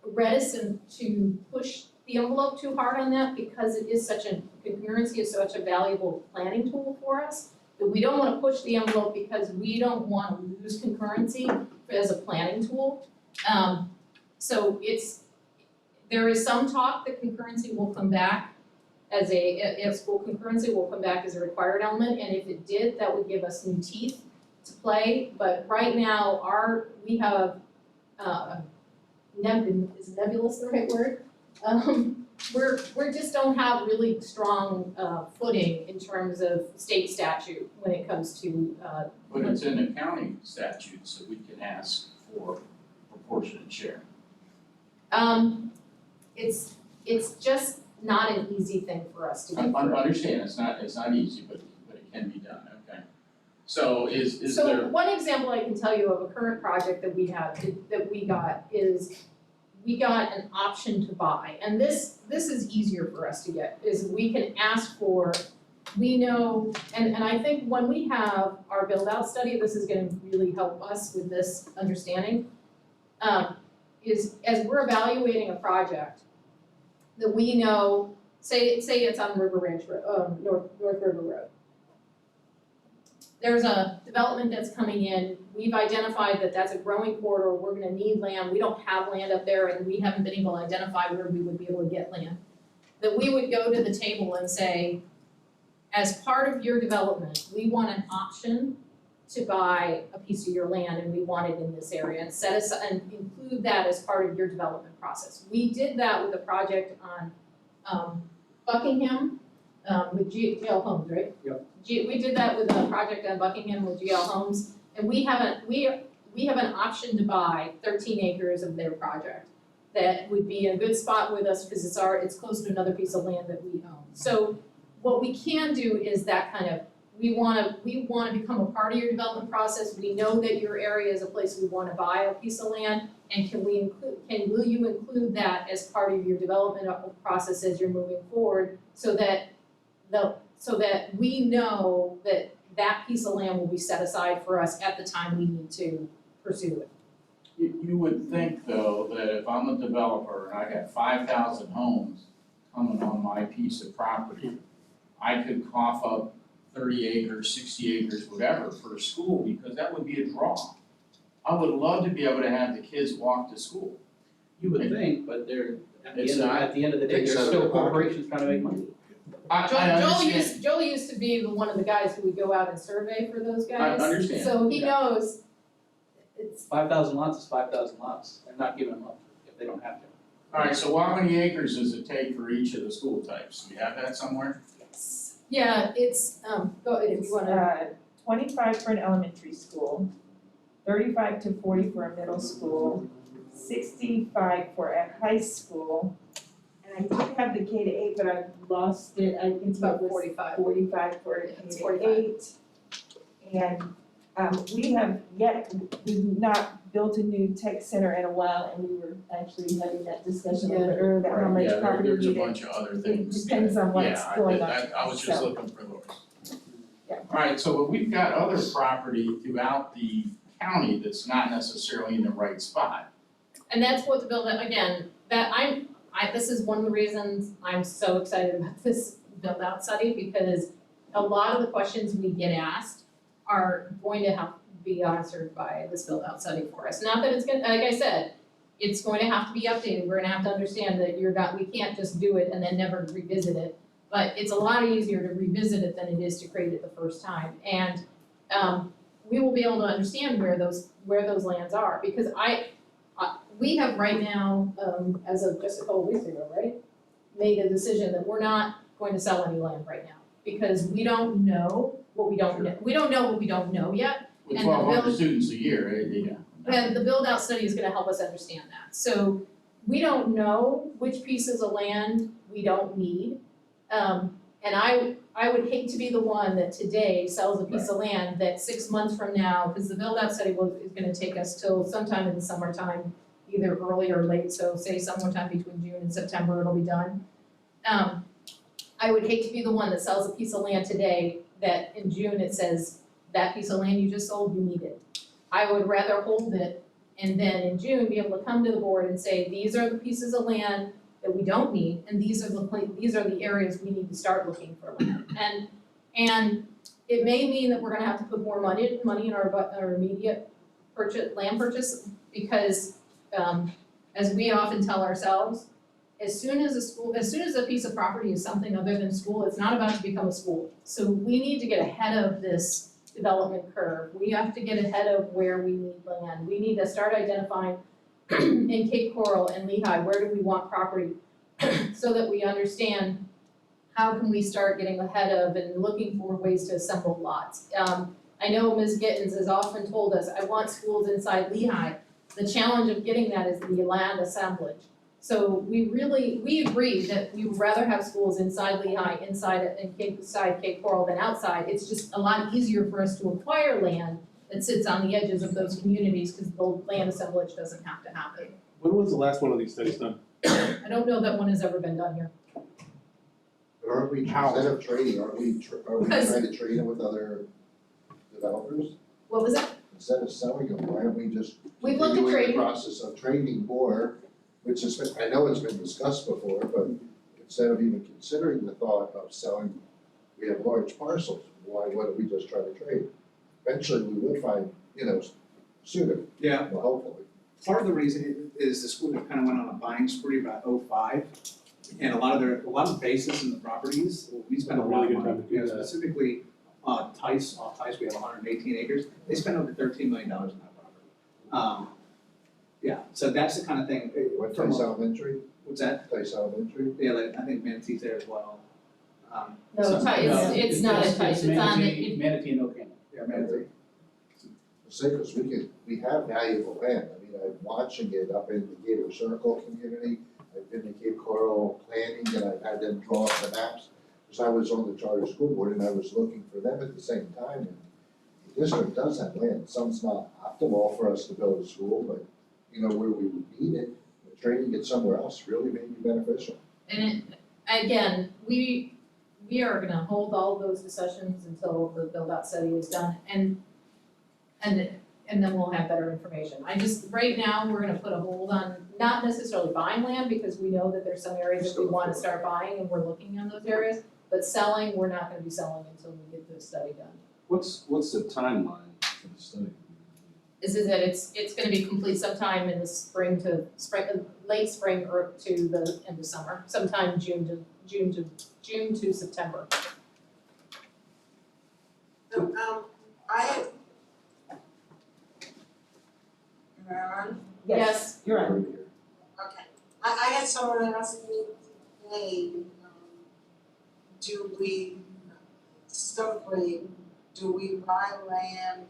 reticent to push the envelope too hard on that because it is such concurrency is such a valuable planning tool for us, that we don't wanna push the envelope because we don't wanna lose concurrency as a planning tool. So there is some talk that concurrency will come back as if school concurrency will come back as a required element, and if it did, that would give us new teeth to play. But right now, we have, is nebulous the right word? We just don't have really strong footing in terms of state statute when it comes to But it's in the county statutes that we can ask for proportionate share. It's just not an easy thing for us to I do. understand, it's not easy, but it can be done, okay. So is So there, one example I can tell you of a current project that we have, that we got is, we got an option to buy, and this is easier for us to get, is we can ask for, we know, and I think when we have our build out study, this is gonna really help us with this understanding. Is as we're evaluating a project, that we know, say it's on River Ranch Road, North River Road. There's a development that's coming in, we've identified that that's a growing corridor, we're gonna need land, we don't have land up there, and we haven't been able to identify where we would be able to get land. That we would go to the table and say, as part of your development, we want an option to buy a piece of your land and we want it in this area, and set aside, and include that as part of your development process. We did that with a project on Buckingham, with GL Homes, right? Yep. We did that with a project on Buckingham with GL Homes, and we have an option to buy 13 acres of their project. That would be a good spot with us, because it's close to another piece of land that we own. So what we can do is that kind of, we wanna become a part of your development process, we know that your area is a place we wanna buy a piece of land, and will you include that as part of your development process as you're moving forward, so that we know that that piece of land will be set aside for us at the time we need to pursue it. you would think though, that if I'm a developer and I got 5,000 homes coming on my piece of property, I could cough up 30 acres, 60 acres, whatever, for a school, because that would be a draw. I would love to be able to have the kids walk to school. You would think, but they're, It's not. at the end of the day, Takes they're out of still their pocket. corporations trying to make money. I understand. Joel used to be one of the guys who would go out and survey for those guys. I understand. So he Yeah. knows, it's, 5,000 lots is 5,000 lots, they're not giving them up if they don't have to. Alright, so how many acres does it take for each of the school types? Do you have that somewhere? yeah, it's, go ahead if you wanna. 25 for an elementary school, 35 to 40 for a middle school, 65 for a high school. And I do have the K to 8, but I've lost it, I think it about was 45. 45 for a K It's to 45. 8. And we've not built a new tech center in a while, and we were actually having that discussion a little bit earlier about how much property There's a needed. bunch of other things. depends on what's Yeah, going on, I was just so. looking for those. Yeah. Alright, so but we've got other property throughout the county that's not necessarily in the right spot. And that's what the build, again, this is one of the reasons I'm so excited about this build out study, because a lot of the questions we get asked are going to have to be answered by this build out study for us. Not that it's gonna, like I said, it's going to have to be updated, we're gonna have to understand that we can't just do it and then never revisit it. But it's a lot easier to revisit it than it is to create it the first time. And we will be able to understand where those lands are, because we have right now, as of just a couple weeks ago, right? Made a decision that we're not going to sell any land right now, because we don't know what we don't know. We don't know what we don't know yet. With And the 1,200 build- students a year, yeah. And the build out study is gonna help us understand that. So we don't know which pieces of land we don't need. And I would hate to be the one that today sells a piece of land that 6 months from now, because the build out study is gonna take us till sometime in the summertime, either early or late, so say sometime between June and September it'll be done. I would hate to be the one that sells a piece of land today that in June it says, that piece of land you just sold, you need it. I would rather hold it and then in June be able to come to the board and say, these are the pieces of land that we don't need, and these are the areas we need to start looking for land. And it may mean that we're gonna have to put more money in our immediate land purchase, because, as we often tell ourselves, as soon as a piece of property is something other than school, it's not about to become a school. So we need to get ahead of this development curve. We have to get ahead of where we need land. We need to start identifying in Cape Coral and Lehigh, where do we want property? So that we understand how can we start getting ahead of and looking for ways to assemble lots. I know Ms. Gittens has often told us, I want schools inside Lehigh. The challenge of getting that is the land assemblage. So we agree that we would rather have schools inside Lehigh, inside Cape Coral than outside. It's just a lot easier for us to acquire land that sits on the edges of those communities, because the land assemblage doesn't have to happen. When was the last one of these studies done? I don't know that one has ever been done here. But aren't we, instead of trading, are we trying to trade them with other developers? What was it? Instead of selling them, why don't we just We've looked at continue trading. the process of trading more, which has been, I know it's been discussed before, but instead of even considering the thought of selling, we have large parcels, why wouldn't we just try to trade? Eventually, we would find, sooner, Yeah, well, hopefully. part of the reason is the school kind of went on a buying spree about '05. And a lot of the basis in the properties, we spent a lot of Really good money, time to do that. specifically, Tice, we have 118 acres, they spent over $13 million in that property. Yeah, so that's the kind of thing. What, from Tice a- Elementary? What's that? Tice Elementary? Yeah, like, I think Manatee's there as well. No, So- it's not a Tice, it's on the, Manatee and Ocam. Yeah, Manatee. Say, because we have valuable land, I mean, I'm watching it up in the Gator Circle community, I've been to Cape Coral planning, and I've had them draw up the maps, because I was on the charter school board and I was looking for them at the same time, and the district does have land, some's not optimal for us to build a school, but, where we would need it, trading it somewhere else really may be beneficial. and again, we are gonna hold all of those discussions until the build-out study is done, and then we'll have better information. Right now, we're gonna put a hold on, not necessarily buying land, because we know that there's some areas that we wanna start buying, and we're looking in those areas, but selling, we're not gonna be selling until we get the study done. What's the timeline for the study? Is that it's gonna be complete sometime in the late spring or to the end of summer, sometime June to September. So, am I on? Yes, you're on. Okay, I had someone asking me today, do we buy land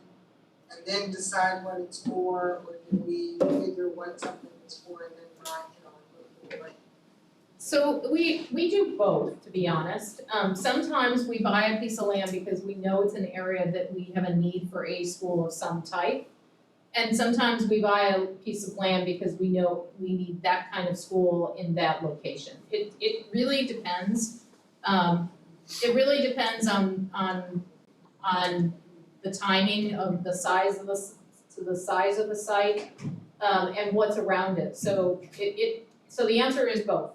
and then decide what it's for, or do we figure what something is for and then buy it on? So we do both, to be honest. Sometimes we buy a piece of land because we know it's an area that we have a need for a school of some type. And sometimes we buy a piece of land because we know we need that kind of school in that location. It really depends. It really depends on the timing of the size of the site, and what's around it. So so the answer is both.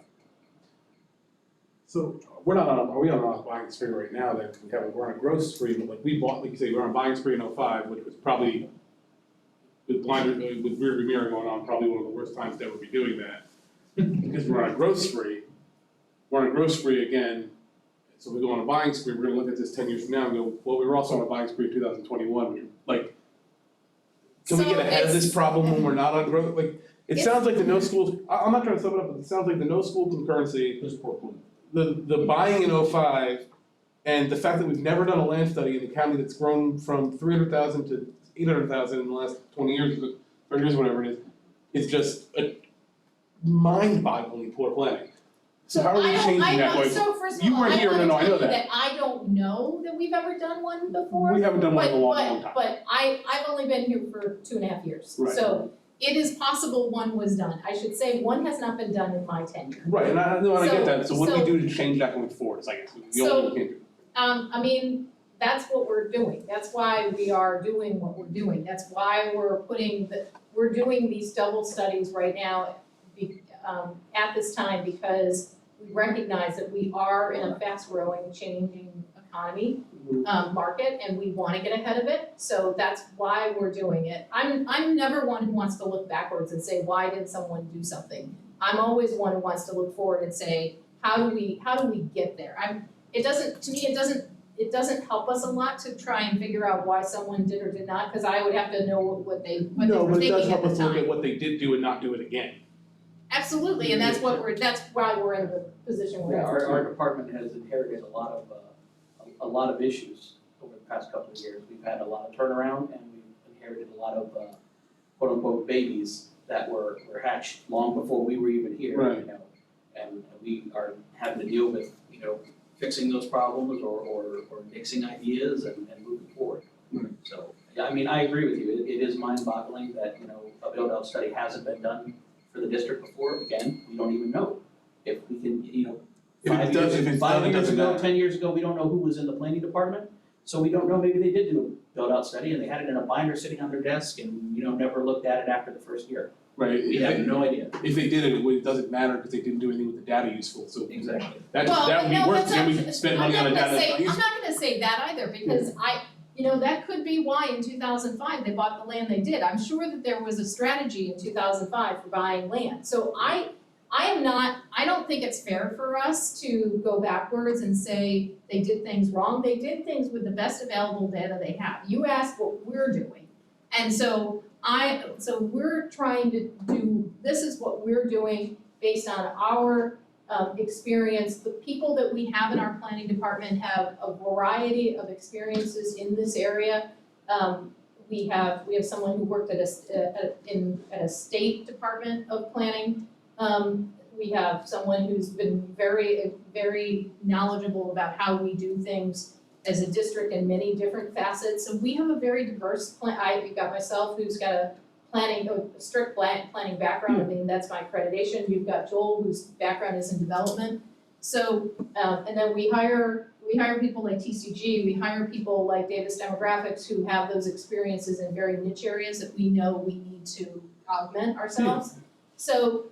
So we're on a buying spree right now that we're on a growth spree, but like we bought, like you say, we're on a buying spree in '05, which was probably with rear view mirror going on, probably one of the worst times to ever be doing that. Because we're on a growth spree, again, so we go on a buying spree, we're gonna look at this 10 years from now and go, well, we were also on a buying spree in 2021, like, can we get ahead of this problem when we're not on growth? Like, it sounds like the no schools, I'm not trying to sum it up, but it sounds like the no school concurrency, the buying in '05, and the fact that we've never done a land study in the county that's grown from 300,000 to 800,000 in the last 20 years, 30 years, whatever it is, it's just a mind-bogglingly poor planning. So how are we changing that? Like, So first of you all, weren't I here, wanna no, I tell know you that. that I don't know that we've ever done one before. We haven't done one in a long time. But I've only been here for 2.5 years. Right. So it is possible one was done. I should say, one has not been done in my tenure. Right, and I get that, so what do we So- do to change that going forward, is I guess, the only thing we can do. I mean, that's what we're doing, that's why we are doing what we're doing, that's why we're doing these double studies right now at this time, because we recognize that we are in a fast-growing, changing economy, market, and we wanna get ahead of it, so that's why we're doing it. I'm never one who wants to look backwards and say, why did someone do something? I'm always one who wants to look forward and say, how do we get there? It doesn't help us a lot to try and figure out why someone did or did not, cause I would have to know what they were thinking at the time. No, but it does help us look at what they did do and not do it again. Absolutely, and that's why we're in the position we're in. Yeah, our department has inherited a lot of issues over the past couple of years. We've had a lot of turnaround and we've inherited a lot of quote unquote babies that were hatched long before we were even here, Right. you know. And we are having to deal with, you know, fixing those problems or mixing ideas and moving forward. Right. So, yeah, I mean, I agree with you. It is mind-boggling that, you know, a build-out study hasn't been done for the district before. Again, we don't even know if we can, you know, If it's done, it 5 years doesn't ago, matter. 10 years ago, we don't know who was in the planning department. So we don't know, maybe they did do a build-out study and they had it in a binder sitting on their desk and, you know, never looked at it after the first year. Right, We have no idea. if they did it doesn't matter because they didn't do anything with the data useful, so Exactly. that would be worse, then we spend money on a data that's not I'm useful. not gonna say that either, because that could be why in 2005 they bought the land they did. I'm sure that there was a strategy in 2005 for buying land. So I don't think it's fair for us to go backwards and say they did things wrong. They did things with the best available data they have. You asked what we're doing. And so we're trying to do, this is what we're doing based on our experience. The people that we have in our planning department have a variety of experiences in this area. We have someone who worked at a state department of planning. We have someone who's been very, very knowledgeable about how we do things as a district in many different facets. So we have a very diverse we've got myself who's got a strict planning background. I mean, that's my accreditation. You've got Joel, whose background is in development. So, and then we hire people like TCG, we hire people like Davis Demographics who have those experiences in very niche areas that we know we need to augment ourselves. So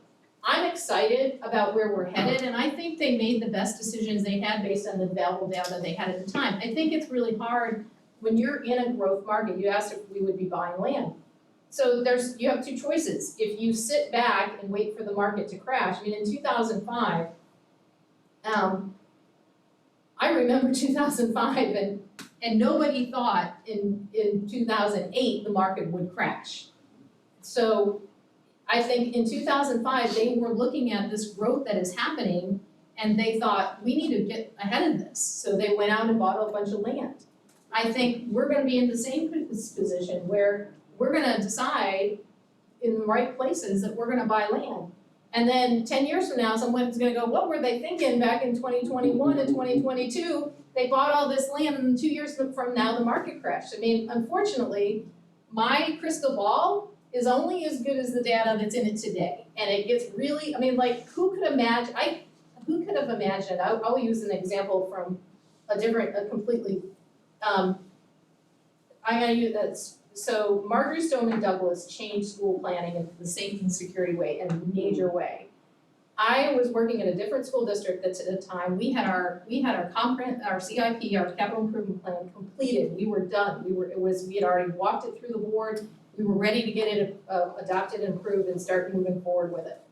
I'm excited about where we're headed, and I think they made the best decisions they had based on the available data they had at the time. I think it's really hard when you're in a growth market. You asked if we would be buying land. So you have two choices. If you sit back and wait for the market to crash, I mean, in 2005, I remember 2005 and nobody thought in 2008 the market would crash. So I think in 2005, they were looking at this growth that is happening and they thought, we need to get ahead of this. So they went out and bought a bunch of land. I think we're gonna be in the same position where we're gonna decide in the right places that we're gonna buy land. And then 10 years from now, someone's gonna go, what were they thinking back in 2021 and 2022? They bought all this land and 2 years from now, the market crashed. I mean, unfortunately, my crystal ball is only as good as the data that's in it today. And it gets really, I mean, like, who could have imagined, I'll use an example from a completely, I'm gonna use that. So Marjorie Stoneman Douglas changed school planning in the safety and security way, in a major way. I was working in a different school district at the time. We had our CIP, our capital improvement plan completed. We were done. We had already walked it through the board. We were ready to get it adopted and approved and start moving forward with it.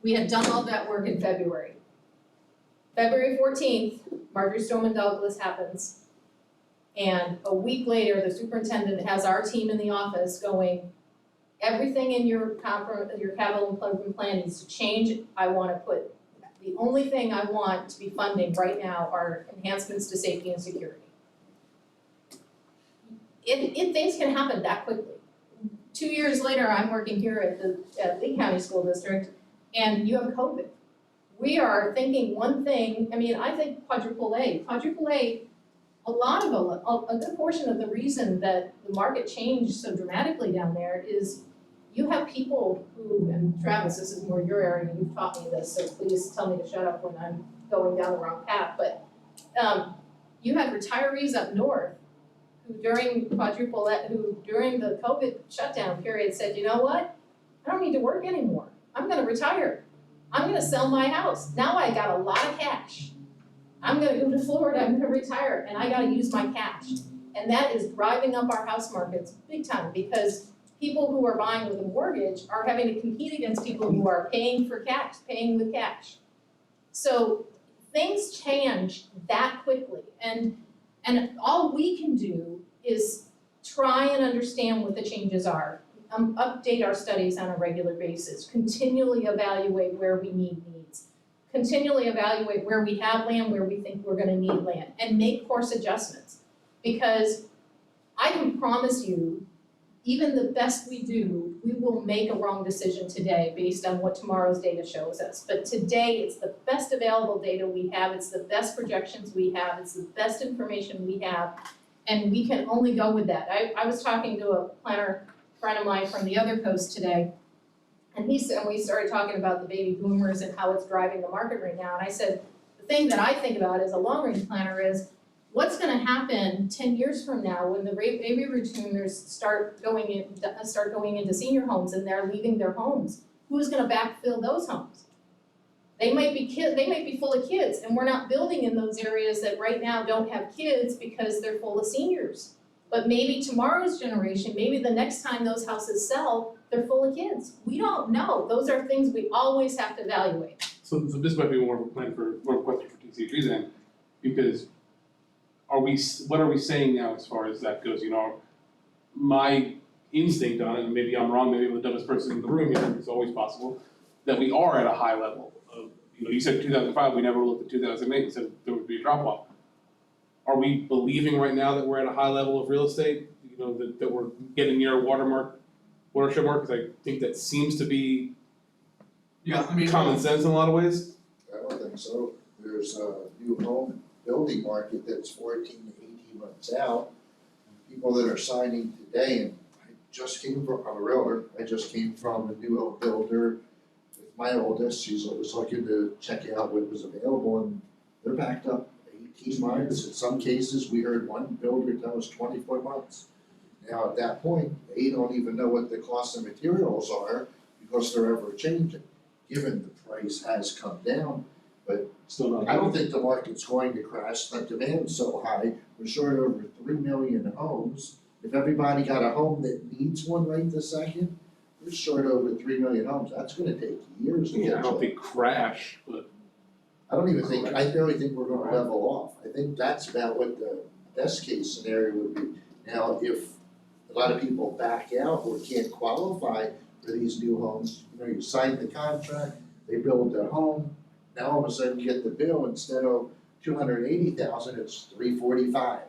We had done all that work in February. February 14th, Marjorie Stoneman Douglas happens. And a week later, the superintendent has our team in the office going, everything in your capital improvement plan needs to change. The only thing I want to be funding right now are enhancements to safety and security. Things can happen that quickly. 2 years later, I'm working here at Lee County School District, and you have COVID. We are thinking one thing, I mean, I think quadruple A, a good portion of the reason that the market changed so dramatically down there is you have people who, and Travis, this is more your area, you've taught me this, so please tell me to shut up when I'm going down the wrong path, but you had retirees up north who during the COVID shutdown period said, you know what? I don't need to work anymore. I'm gonna retire. I'm gonna sell my house. Now I got a lot of cash. I'm gonna go to Florida, I'm gonna retire, and I gotta use my cash. And that is driving up our house markets big time because people who are buying with a mortgage are having to compete against people who are paying with cash. So things change that quickly, and all we can do is try and understand what the changes are, update our studies on a regular basis, continually evaluate where we need needs, continually evaluate where we have land, where we think we're gonna need land, and make course adjustments. Because I can promise you, even the best we do, we will make a wrong decision today based on what tomorrow's data shows us. But today, it's the best available data we have, it's the best projections we have, it's the best information we have, and we can only go with that. I was talking to a planner friend of mine from the other coast today, and we started talking about the baby boomers and how it's driving the market right now, and I said, the thing that I think about as a long-range planner is, what's gonna happen 10 years from now when the baby boomers start going into senior homes and they're leaving their homes? Who's gonna backfill those homes? They might be full of kids, and we're not building in those areas that right now don't have kids because they're full of seniors. But maybe tomorrow's generation, maybe the next time those houses sell, they're full of kids. We don't know. Those are things we always have to evaluate. So this might be more of a question for TCG then, because what are we saying now as far as that goes? You know, my instinct on it, and maybe I'm wrong, maybe I'm the dumbest person in the room here, it's always possible, that we are at a high level of, you said 2005, we never looked at 2008 and said there would be a drop off. Are we believing right now that we're at a high level of real estate, that we're getting near a watershed mark? Because I think that seems to be common sense in a lot of ways. I don't think so. There's a new home building market that's 14 to 18 months out. People that are signing today, and I'm a realtor, I just came from a new home builder with my oldest. She was looking to check out what was available, and they're backed up 18 months. In some cases, we heard one builder tell us 24 months. Now, at that point, they don't even know what the cost of materials are because they're ever changing, given the price has come down. But Still not. I don't think the market's going to crash. The demand's so high, we're short over 3 million homes. If everybody got a home that needs one right this second, we're short over 3 million homes. That's gonna take years to Yeah, get I don't to. think crash, but I really think we're gonna level off. I think that's about what the best case scenario would be. Now, if a lot of people back out or can't qualify for these new homes, you sign the contract, they build their home, now all of a sudden you get the bill, instead of 280,000, it's 345.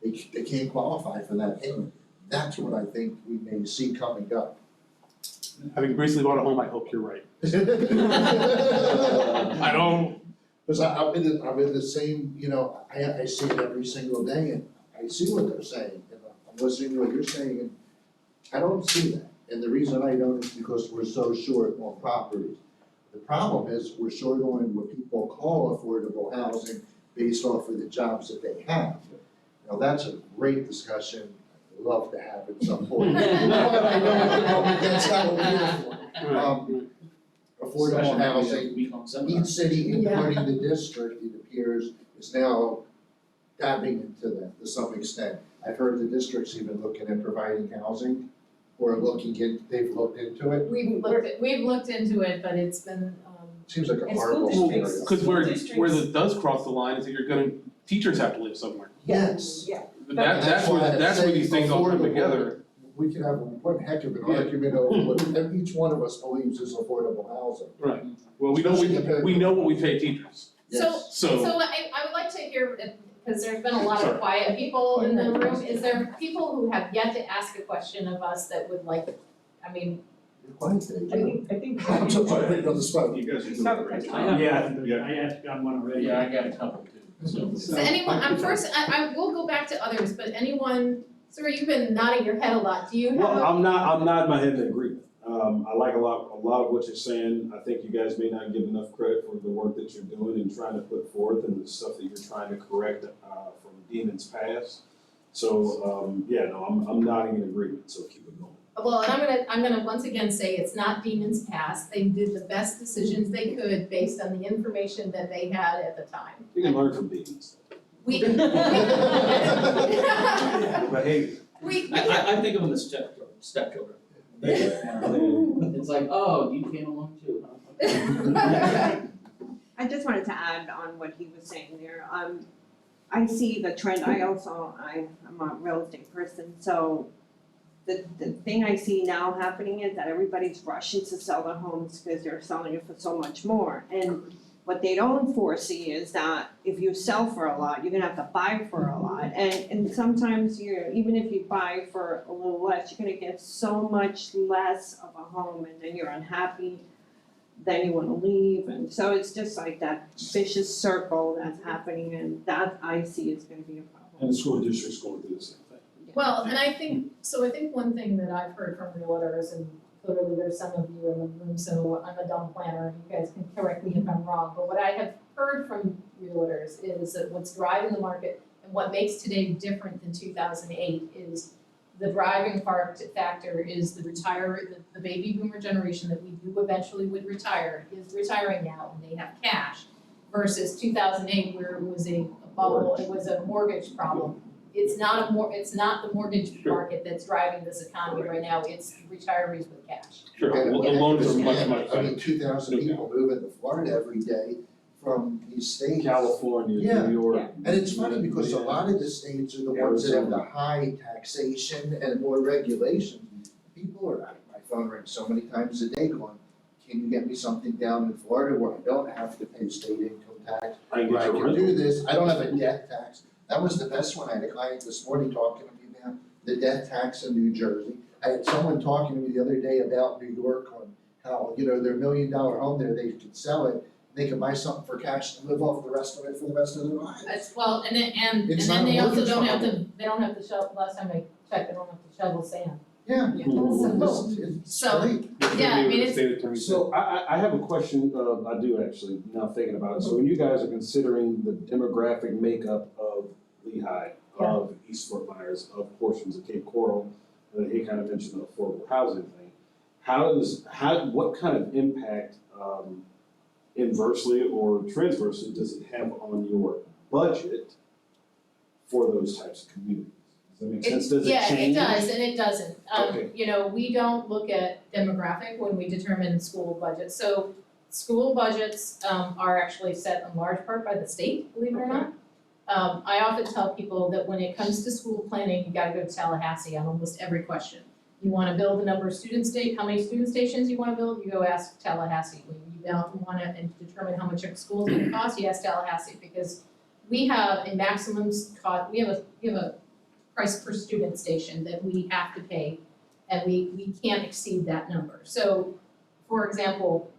They can't qualify for that payment. That's what I think we may see coming up. having recently bought a home, I hope you're right. I don't. Because I'm in the same, I see it every single day, and I see what they're saying, and I'm listening to what you're saying, and I don't see that. And the reason I don't is because we're so short on properties. The problem is we're short on what people call affordable housing based off of the jobs that they have. Now, that's a great discussion I'd love to have at some point. But I know that's not what we're here for. Affordable housing, each city, including the district, it appears, is now tapping into that to some extent. I've heard the district's even looking at providing housing, or they've looked into it. We've looked into it, but it's been, Seems like a And horrible school scenario. districts. Because where School it does cross the line is that teachers have to live somewhere. Yes. Yeah. That's where these things all come together. We can have one heck of an argument over what each one of us believes is affordable housing. Right. Well, we know what we pay teachers. Yes. So I would like to hear, because there's been a lot of quiet people in the room, is there people who have yet to ask a question of us that would like, You're quiet today, I think. I'm so sorry, putting you on the spot. You guys are Stop doing it. great. I have, I asked John one already. Yeah, I got a couple too. So anyone, I will go back to others, but anyone, sir, you've been nodding your head a lot, do you have? Well, I'm nodding my head in agreement. I like a lot of what you're saying. I think you guys may not give enough credit for the work that you're doing and trying to put forth and the stuff that you're trying to correct, from demons past. So, I'm nodding in agreement, so keep it going. Well, and I'm gonna once again say it's not demons past, they did the best decisions they could based on the information that they had at the time. You can learn from demons. We. Behavior. I think of them as stepchildren. It's like, oh, you came along too, huh? I just wanted to add on what he was saying there. I see the trend, I'm a real estate person, so the thing I see now happening is that everybody's rushing to sell their homes because they're selling it for so much more. And what they don't foresee is that if you sell for a lot, you're gonna have to buy for a lot. And sometimes even if you buy for a little less, you're gonna get so much less of a home and then you're unhappy, then you wanna leave. And so it's just like that vicious circle that's happening, and that I see is gonna be a problem. And the school district's going through the same thing. Well, and I think one thing that I've heard from realtors, and clearly there's some of you in the room, so I'm a dumb planner, you guys can correct me if I'm wrong, but what I have heard from realtors is that what's driving the market and what makes today different than 2008 is the driving factor is the baby boomer generation that we do eventually would retire is retiring now and they have cash versus 2008 where it was a bubble, it was a mortgage problem. It's not the mortgage market that's driving this economy right now, it's retirees with cash. Sure, the loans are much better. I mean, 2,000 people move into Florida every day from these states. California, Yeah. New York. Yeah. And it's funny because a lot of the states are the ones that have the high taxation and more regulations. People are, my phone rings so many times a day going, can you get me something down in Florida where I don't have to pay state income tax? Where I can do this, I don't have a death tax. That was the best one. I had a client this morning talking to me about the death tax in New Jersey. I had someone talking to me the other day about New York on how, their $1 million home there, they could sell it, they could buy something for cash and live off the rest of it for the rest of their lives. And It's then not a they also mortgage don't have problem. they don't have to shovel, last time I checked, they don't have to shovel sand. Yeah. It's So- great. Yeah, I mean, it's, So I have a question, I do actually, now thinking about it. So when you guys are considering the demographic makeup of Lehigh, of East Fort Myers, of portions of Cape Coral, and he kind of mentioned the affordable housing thing. What kind of impact, inversely or transversely does it have on your budget for those types of communities? Does that make sense? Does it change? Yeah, it does and it doesn't. Okay. We don't look at demographic when we determine school budgets. So school budgets are actually set in large part by the state, believe it or not. I often tell people that when it comes to school planning, you gotta go to Tallahassee on almost every question. You wanna build a number of how many student stations you wanna build, you go ask Tallahassee. When you don't wanna determine how much a school's gonna cost, you ask Tallahassee, because we have a maximum cost, we have a price per student station that we have to pay, and we can't exceed that number. So, for example,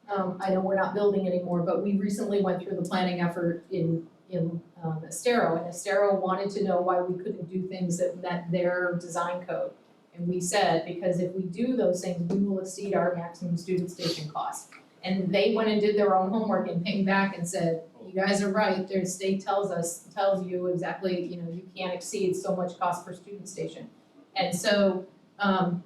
I know we're not building anymore, but we recently went through the planning effort in Estero, and Estero wanted to know why we couldn't do things that met their design code. And we said, because if we do those things, we will exceed our maximum student station cost. And they went and did their own homework and came back and said, you guys are right, their state tells you exactly, you can't exceed so much cost per student station. And so, And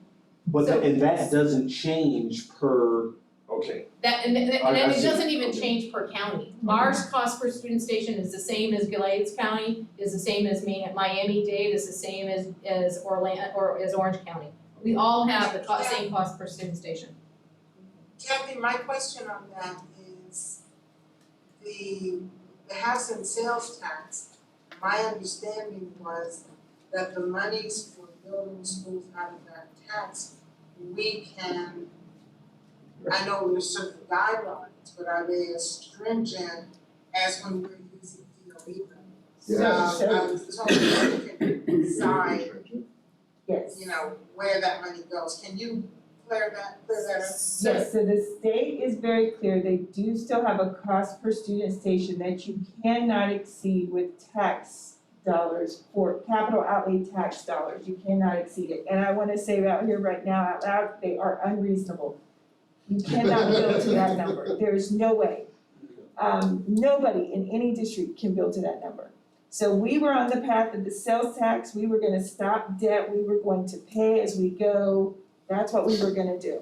that doesn't change per, okay. and it see. doesn't even Okay. change per county. Our cost per student station is the same as Glades County, is the same as Miami-Dade, is the same as Orlando, or as Orange County. We all have the same cost per student station. Kathy, my question on that is the house and sales tax, my understanding was that the monies for building schools out of that tax, we can, I know there's certain guidelines, but are they as stringent as when we're using DOE money? So I was told that we can decide, Yes. where that money goes. Can you clear that up? Yes, so the state is very clear, they do still have a cost per student station that you cannot exceed with tax dollars, for capital outlay tax dollars, you cannot exceed it. And I wanna say out here right now out loud, they are unreasonable. You cannot build to that number, there is no way. Nobody in any district can build to that number. So we were on the path of the sales tax, we were gonna stop debt, we were going to pay as we go, that's what we were gonna do.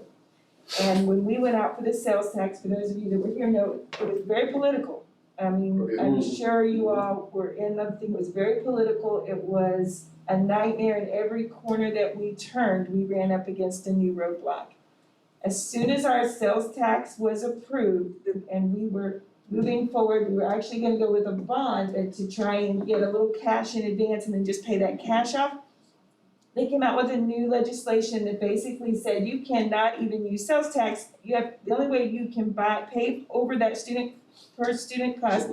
And when we went out for the sales tax, for those of you that were here, know, it was very political. I mean, I'm sure you all were in the thing, it was very political, it was a nightmare in every corner that we turned, we ran up against a new roadblock. As soon as our sales tax was approved, and we were moving forward, we were actually gonna go with a bond and to try and get a little cash in advance and then just pay that cash off. They came out with a new legislation that basically said you cannot even use sales tax, the only way you can pay over that per student cost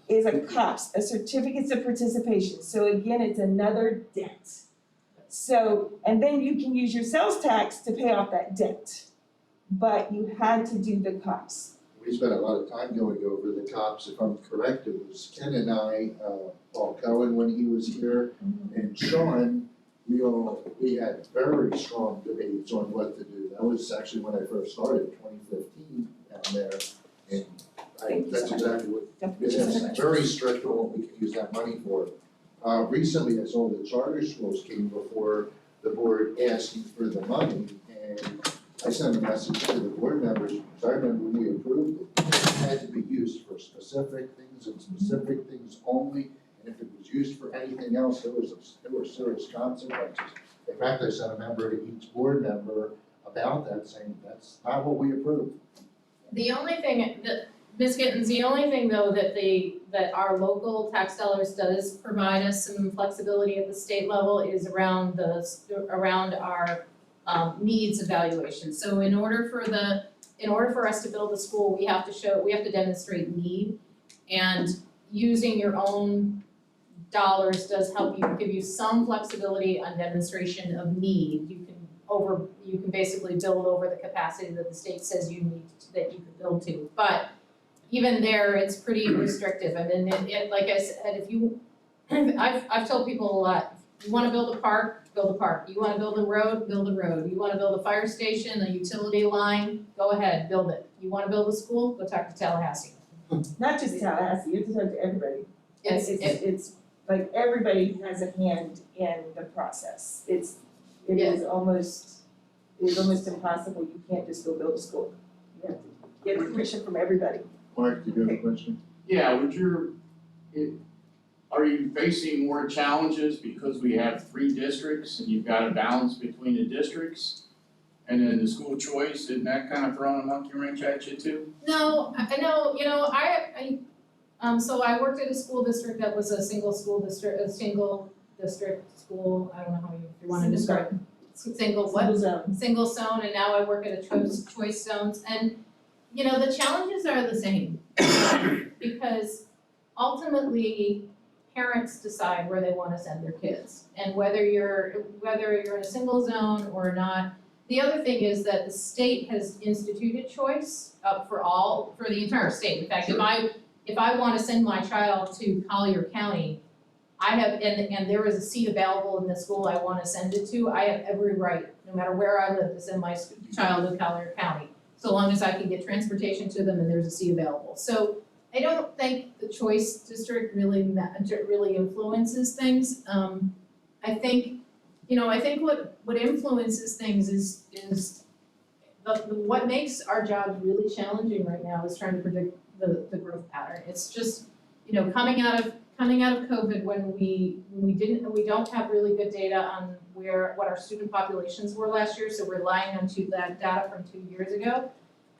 is a COPS, a certificates of participation, so again, it's another debt. So, and then you can use your sales tax to pay off that debt, but you had to do the COPS. We spent a lot of time going over the COPS, if I'm correct, it was Ken and I, Paul Cohen when he was here, and Sean, we had very strong debates on what to do. That was actually when I first started, 2015 down there, and that's exactly what, it's very strict on what we can use that money for. Recently, I saw the charter schools came before the board asking for the money, and I sent a message to the board members, because I remember when we approved it, it had to be used for specific things and specific things only. And if it was used for anything else, there were serious consequences. In fact, I sent a member to each board member about that, saying that's not what we approved. The only thing that, Ms. Gittens, the only thing though that our local tax dollars does provide us some flexibility at the state level is around our needs evaluation. So in order for us to build a school, we have to demonstrate need, and using your own dollars does help you, give you some flexibility on demonstration of need. You can basically build over the capacity that the state says you need, that you can build to. But even there, it's pretty restrictive. I mean, like I said, I've told people a lot, you wanna build a park, build a park. You wanna build a road, build a road. You wanna build a fire station, a utility line, go ahead, build it. You wanna build a school, go talk to Tallahassee. Not just Tallahassee, you have to talk to everybody. It's like everybody has a hand in the process. It is almost impossible, you can't just go build a school. You have to get permission from everybody. Mark, do you have a question? Yeah, are you facing more challenges because we have 3 districts and you've got to balance between the districts? And then the school choice, isn't that kind of throwing a monkey wrench at you too? No, I know, so I worked at a school district that was a single district school, I don't know how you want to describe it. Single zone, and now I work at a choice zones, and the challenges are the same. Because ultimately, parents decide where they want to send their kids, and whether you're in a single zone or not. The other thing is that the state has instituted choice for the entire state. In fact, if I want to send my child to Collier County, I have, and there is a seat available in the school I want to send it to, I have every right, no matter where I live, to send my child to Collier County, so long as I can get transportation to them and there's a seat available. So I don't think the choice district really influences things. I think what influences things is what makes our jobs really challenging right now is trying to predict the growth pattern. It's just, coming out of COVID when we don't have really good data on what our student populations were last year, so we're relying on that data from 2 years ago.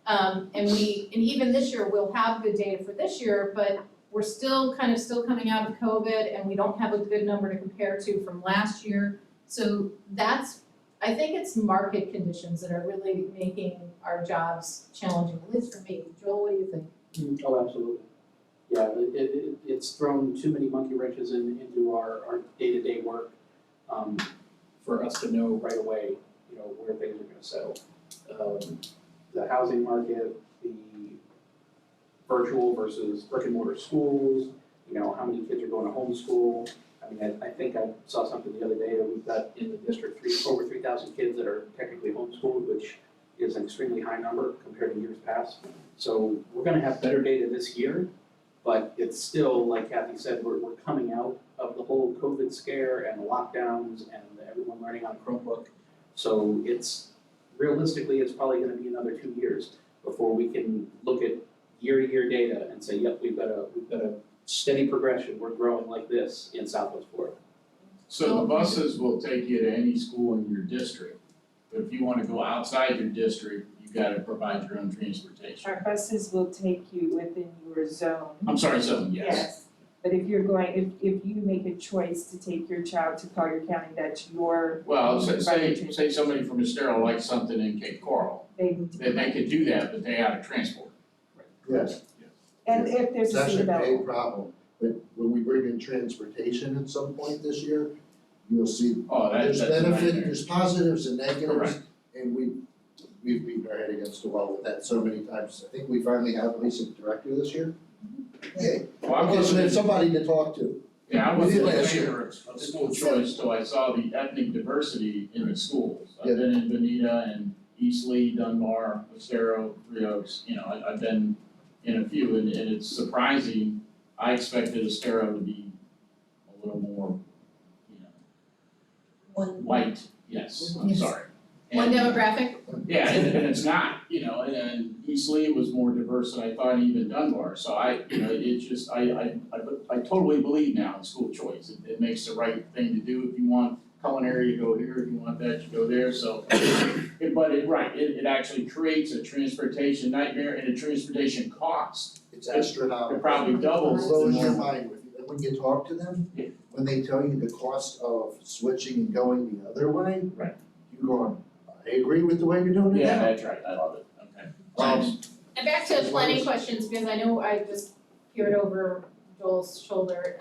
And even this year, we'll have good data for this year, but we're still coming out of COVID, and we don't have a good number to compare to from last year. So I think it's market conditions that are really making our jobs challenging, at least for me. Joel, what do you think? Oh, absolutely. Yeah, it's thrown too many monkey wrenches into our day-to-day work for us to know right away, where things are gonna settle. the housing market, the virtual versus brick and mortar schools, you know, how many kids are going to homeschool. I mean, I think I saw something the other day that we've got in the district over 3,000 kids that are technically homeschooled, which is an extremely high number compared to years past. So we're gonna have better data this year, but it's still, like Kathy said, we're coming out of the whole COVID scare and the lockdowns and everyone learning on Chromebook. So realistically, it's probably gonna be another 2 years before we can look at year-to-year data and say, yep, we've got a steady progression, we're growing like this in Southwest Florida. So the buses will take you to any school in your district, but if you wanna go outside your district, you gotta provide your own transportation. Our buses will take you within your zone. I'm sorry, so yes. But if you're going, if you make a choice to take your child to Collier County, that's your. Well, say somebody from Estero likes something in Cape Coral, They need to. then they could do that, but they ought to transport. Yes. And if there's It's a actually seat a big available. problem, but when we bring in transportation at some point this year, you'll see Oh, there's that's a benefit, nightmare. there's positives and negatives. Correct. And we've beaten our head against the wall with that so many times. I think we finally have at least a director this year. Yay. Well, I Okay, so we have wasn't, somebody to talk to. yeah, I We did wasn't in last year. favor of school choice till I saw the ethnic diversity in the schools. I've been in Bonita and East Lee, Dunbar, Estero, Three Oaks, you know, I've been in a few, and it's surprising. I expected Estero to be a little more, you know, white, yes, I'm sorry. One And- demographic, Yeah, and it's not, you know, and East Lee was more diverse than I thought, even Dunbar, so it's just, I totally believe now in school choice. It makes the right thing to do. If you want culinary, you go here, if you want that, you go there, so. It actually creates a transportation nightmare and a transportation cost. It's astronomical. It probably doubles It the blows your normal. mind with you, and when you talk to them, Yeah. when they tell you the cost of switching and going the other way. Right. You're going, I agree with the way you're doing it Yeah, now. that's right, I love it, okay. and back to planning questions, because I know I just peered over Joel's shoulder,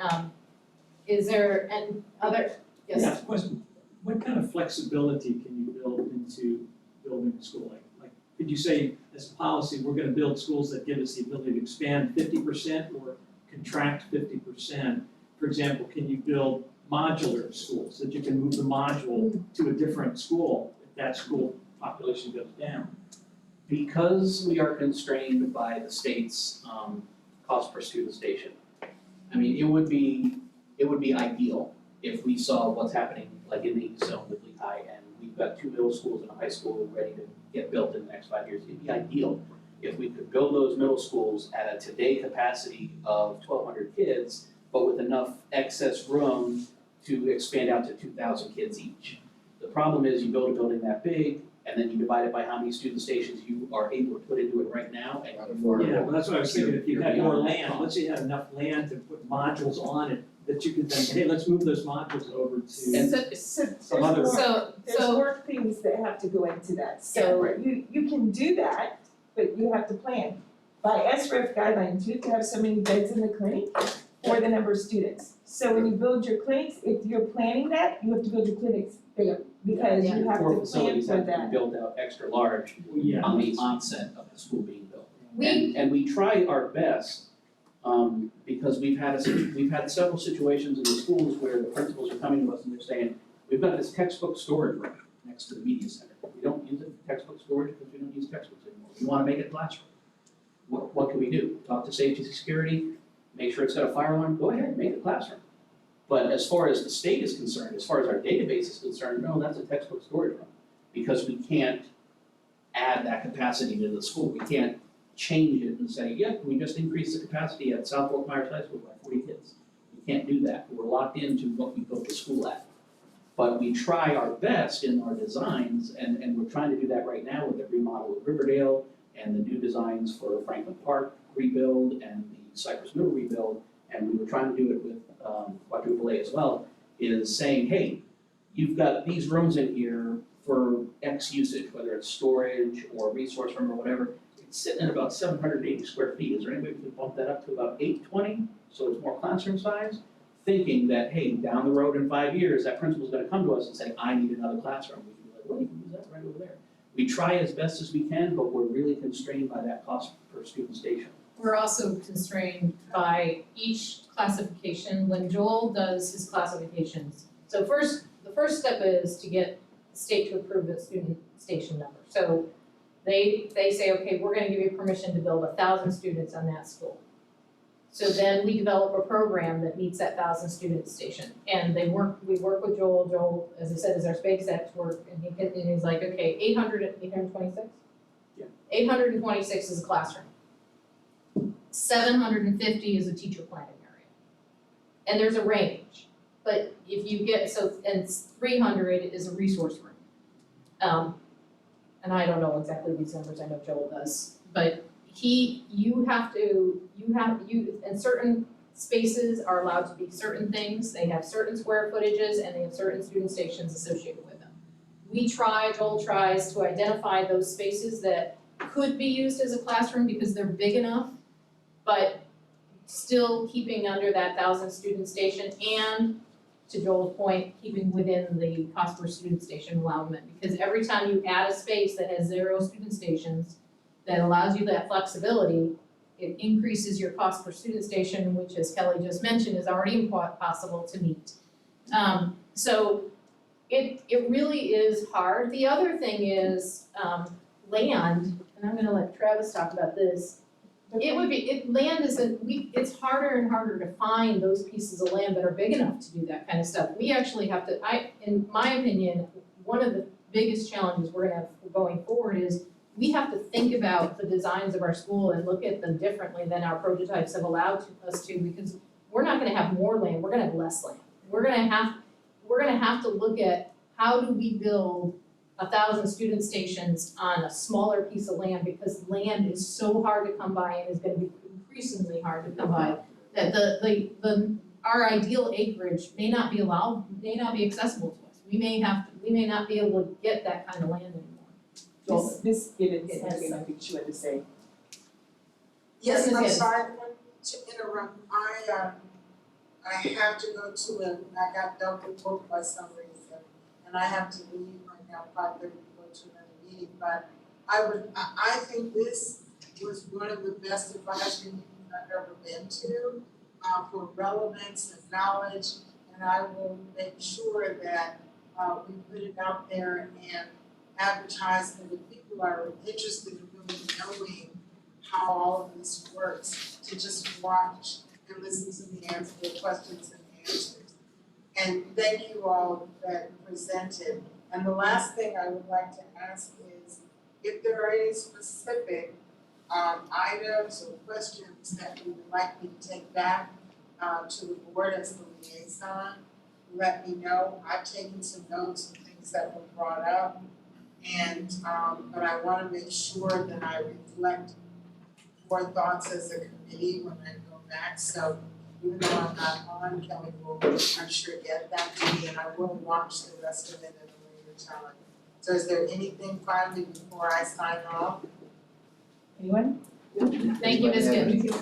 is there other, yes? Yeah, question, what kind of flexibility can you build into building a school? Like, could you say, as a policy, we're gonna build schools that give us the ability to expand 50% or contract 50%? For example, can you build modular schools, that you can move the module to a different school if that school population goes down? Because we are constrained by the state's cost per student station. I mean, it would be ideal if we saw what's happening like in the East Zone with Lehigh, and we've got 2 middle schools and a high school ready to get built in the next 5 years. It'd be ideal if we could build those middle schools at a today capacity of 1,200 kids, but with enough excess room to expand out to 2,000 kids each. The problem is you build a building that big, and then you divide it by how many student stations you are able to put into it right now, and Yeah, well, that's what I was thinking, if you had more land, let's say you had enough land to put modules on it, that you could then, hey, let's move those modules over to some other. There's more things that have to go into that, so you can do that, but you have to plan. By SRF guidelines, you have to have so many beds in the clinic for the number of students. So when you build your clinics, if you're planning that, you have to build your clinics bigger, because you have Core to plan facilities for have to that. be built out extra large Yeah. on the onset of the school being built. We- And we try our best, because we've had several situations in the schools where the principals are coming to us and they're saying, we've got this textbook storage room next to the media center. We don't use it for textbook storage because we don't use textbooks anymore. We wanna make it a classroom. What can we do? Talk to safety and security, make sure it's got a fire alarm, go ahead, make it a classroom. But as far as the state is concerned, as far as our database is concerned, no, that's a textbook storage room. Because we can't add that capacity to the school. We can't change it and say, yeah, we just increased the capacity at South Fort Myers High School by 40 kids. We can't do that. We're locked into what we built the school at. But we try our best in our designs, and we're trying to do that right now with the remodel of Riverdale and the new designs for Franklin Park rebuild and the Cypress Mill rebuild, and we were trying to do it with Quadruple A as well, is saying, hey, you've got these rooms in here for X usage, whether it's storage or resource room or whatever. It's sitting at about 780 square feet. Is there any way we can bump that up to about 820, so it's more classroom size? Thinking that, hey, down the road in 5 years, that principal's gonna come to us and say, I need another classroom. We can be like, well, you can use that right over there. We try as best as we can, but we're really constrained by that cost per student station. We're also constrained by each classification. When Joel does his classifications, so the first step is to get the state to approve the student station number. So they say, okay, we're gonna give you permission to build 1,000 students on that school. So then we develop a program that meets that 1,000 student station. And we work with Joel, as I said, is our space expert, and he's like, okay, 826? Yeah. 826 is a classroom. 750 is a teacher planning area. And there's a range, but if you get, and 300 is a resource room. And I don't know exactly these numbers, I know Joel does, but and certain spaces are allowed to be certain things, they have certain square footages, and they have certain student stations associated with them. Joel tries to identify those spaces that could be used as a classroom because they're big enough, but still keeping under that 1,000 student station, and to Joel's point, keeping within the cost per student station allowance. Because every time you add a space that has 0 student stations, that allows you that flexibility, it increases your cost per student station, which, as Kelly just mentioned, is already impossible to meet. So it really is hard. The other thing is land, and I'm gonna let Travis talk about this. It's harder and harder to find those pieces of land that are big enough to do that kind of stuff. We actually have to, in my opinion, one of the biggest challenges we're gonna have going forward is we have to think about the designs of our school and look at them differently than our prototypes have allowed us to, because we're not gonna have more land, we're gonna have less land. We're gonna have to look at how do we build 1,000 student stations on a smaller piece of land, because land is so hard to come by and is gonna be increasingly hard to come by, that our ideal acreage may not be accessible to us. We may not be able to get that kind of land anymore. Miss Gibbons has something she wanted to say. Yes, Yes, I'm yes. sorry to interrupt. I have to go to I got double booked by some reason, and I have to leave right now, 5:30 to go to another meeting, but I think this was one of the best advisory meetings I've ever been to, for relevance and knowledge, and I will make sure that, we put it out there and advertise, and if people are interested in really knowing how all of this works, to just watch and listen to the questions and answers. And thank you all that presented. And the last thing I would like to ask is if there are any specific items or questions that you would like me to take back to the board as the liaison, let me know. I've taken some notes and things that were brought up. And but I wanna make sure that I reflect more thoughts as a committee when I go back. So even though I'm not on, Kelly will, I'm sure, get that to me, and I will watch the rest of it at a later time. So is there anything finally before I sign off? Anyone? Thank you, Ms. Gibbons.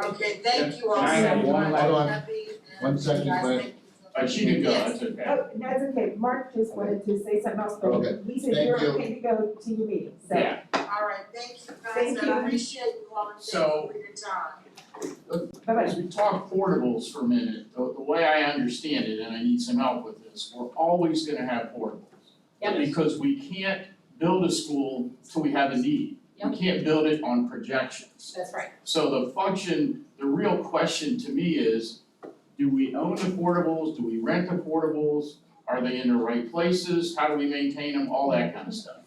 Okay, thank you all Can I so have one much. hold on. Happy and One second, guys, Claire. thank you so much. She can go, Yes. that's okay. Oh, that's okay, Mark just wanted to say something else, but Okay, he said thank you're you. okay to go to your meeting, so. Yeah, All right, thank you guys, Thank and you. I appreciate you all, and thank So- you for your time. Bye-bye. as we talk portables for a minute, the way I understand it, and I need some help with this, we're always gonna have portables. Yep. Because we can't build a school till we have a need. We can't build it on projections. That's right. So the real question to me is, do we own the portables, do we rent the portables? Are they in the right places, how do we maintain them, all that kind of stuff.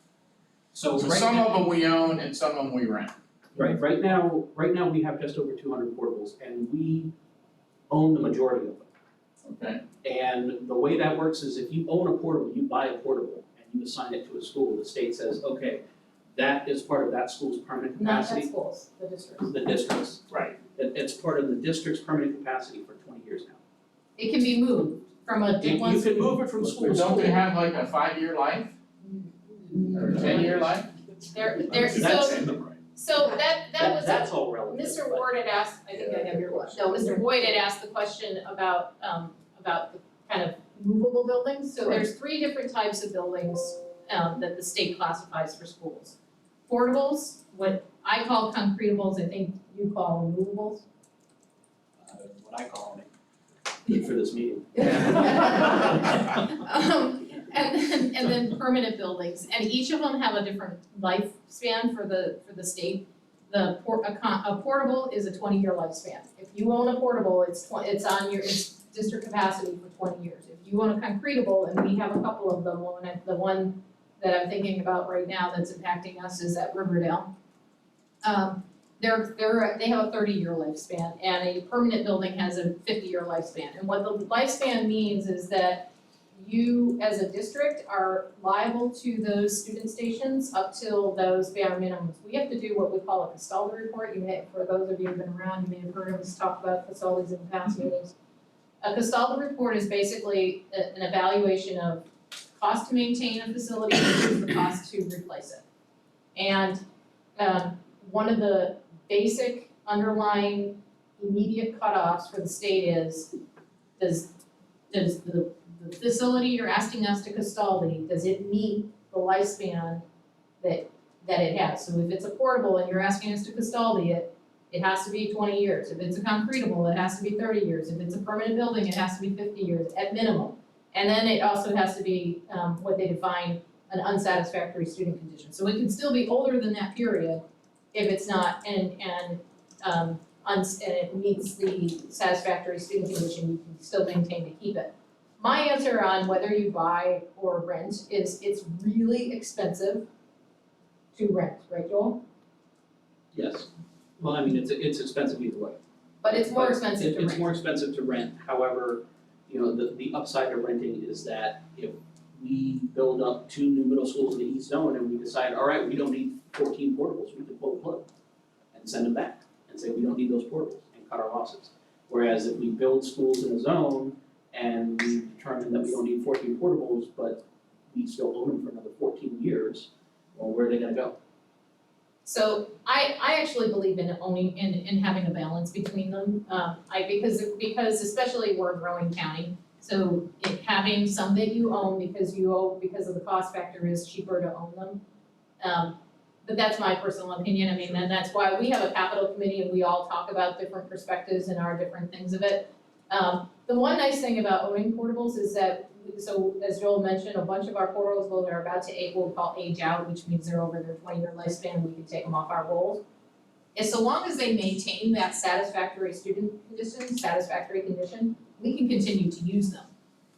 So So right some now, of them we own and some of them we rent. right now we have just over 200 portables and we own the majority of them. Okay, And the way that works is if you own a portable, you buy a portable and you assign it to a school, the state says, okay, that is part of that school's permanent Not capacity. at schools, the districts. The district's, right. it's part of the district's permanent capacity for 20 years now. It can be moved from a You one can move it from school to But school. don't they have like a 5-year life, or a 10-year life? So that was That's all relative. Mr. but- Ward had asked, I think I have your question. No, Mr. Boyd had asked the question about the kind of movable buildings. So there's 3 different types of buildings. that the state classifies for schools. Portables, what I call concretables, I think you call movables. What I call it, for this meeting. And then permanent buildings, and each of them have a different lifespan for the state. A portable is a 20-year lifespan. If you own a portable, it's district capacity for 20 years. If you own a concretable, and we have a couple of them, the one that I'm thinking about right now that's impacting us is at Riverdale. They have a 30-year lifespan, and a permanent building has a 50-year lifespan. And what the lifespan means is that you, as a district, are liable to those student stations up till those bare minimums. We have to do what we call a Castaldi report. For those of you who've been around, you may have heard us talk about Castaldis in past meetings. A Castaldi report is basically an evaluation of cost to maintain a facility versus the cost to replace it. And one of the basic underlying immediate cutoffs for the state is, does the facility you're asking us to Castaldi, does it meet the lifespan that it has? So if it's a portable and you're asking us to Castaldi it, it has to be 20 years. If it's a concretable, it has to be 30 years. If it's a permanent building, it has to be 50 years at minimum. And then it also has to be what they define an unsatisfactory student condition. So it can still be older than that period if it's not, and it meets the satisfactory student condition, you can still maintain to keep it. My answer on whether you buy or rent is it's really expensive to rent, right, Joel? Yes, well, I mean, it's expensive either way. But it's more expensive to rent. It's more expensive to rent, however, you know, the upside to renting is that if we build up 2 new middle schools in the East Zone and we decide, all right, we don't need 14 portables, we can pull the plug and send them back and say, we don't need those portables and cut our losses. Whereas if we build schools in a zone and we determine that we don't need 14 portables, but we still own them for another 14 years, well, where are they gonna go? So I actually believe in owning, in having a balance between them. Because especially we're a growing county, so having some that you own because of the cost factor is cheaper to own them. But that's my personal opinion. I mean, and that's why we have a capital committee and we all talk about different perspectives and our different things of it. The one nice thing about owning portables is that, so as Joel mentioned, a bunch of our portables are about to what we call age out, which means they're over their 20-year lifespan, we can take them off our rolls. And so long as they maintain that satisfactory condition, we can continue to use them.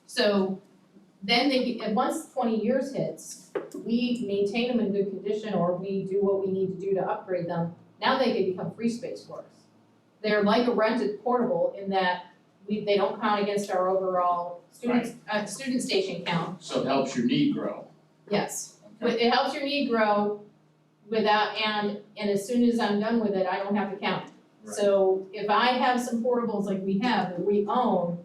So then once 20 years hits, we maintain them in good condition or we do what we need to do to upgrade them, now they can become free space for us. They're like a rented portable in that they don't count against our overall student station count. So it helps your need grow. Yes, Okay. but it helps your need grow without, and as soon as I'm done with it, I don't have to count it. Right. So if I have some portables like we have that we own,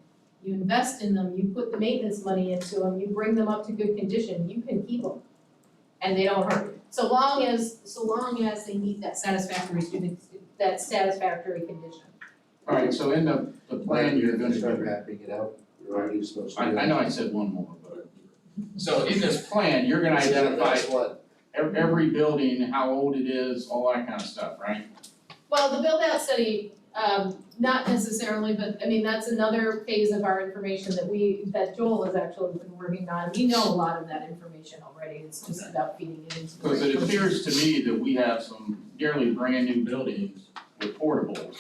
you invest in them, you put the maintenance money into them, you bring them up to good condition, you can keep them. And they don't hurt you. So long as they meet that satisfactory condition. All right, so in the plan, you're gonna start mapping it out, you're already supposed to. I know I said one more, but, so in this plan, you're gonna identify That's what, every building, how old it is, all that kind of stuff, right? Well, the build out study, not necessarily, but I mean, that's another phase of our information that Joel has actually been working on. We know a lot of that information already, it's just about feeding it into the. Because it appears to me that we have some nearly brand new buildings with portables,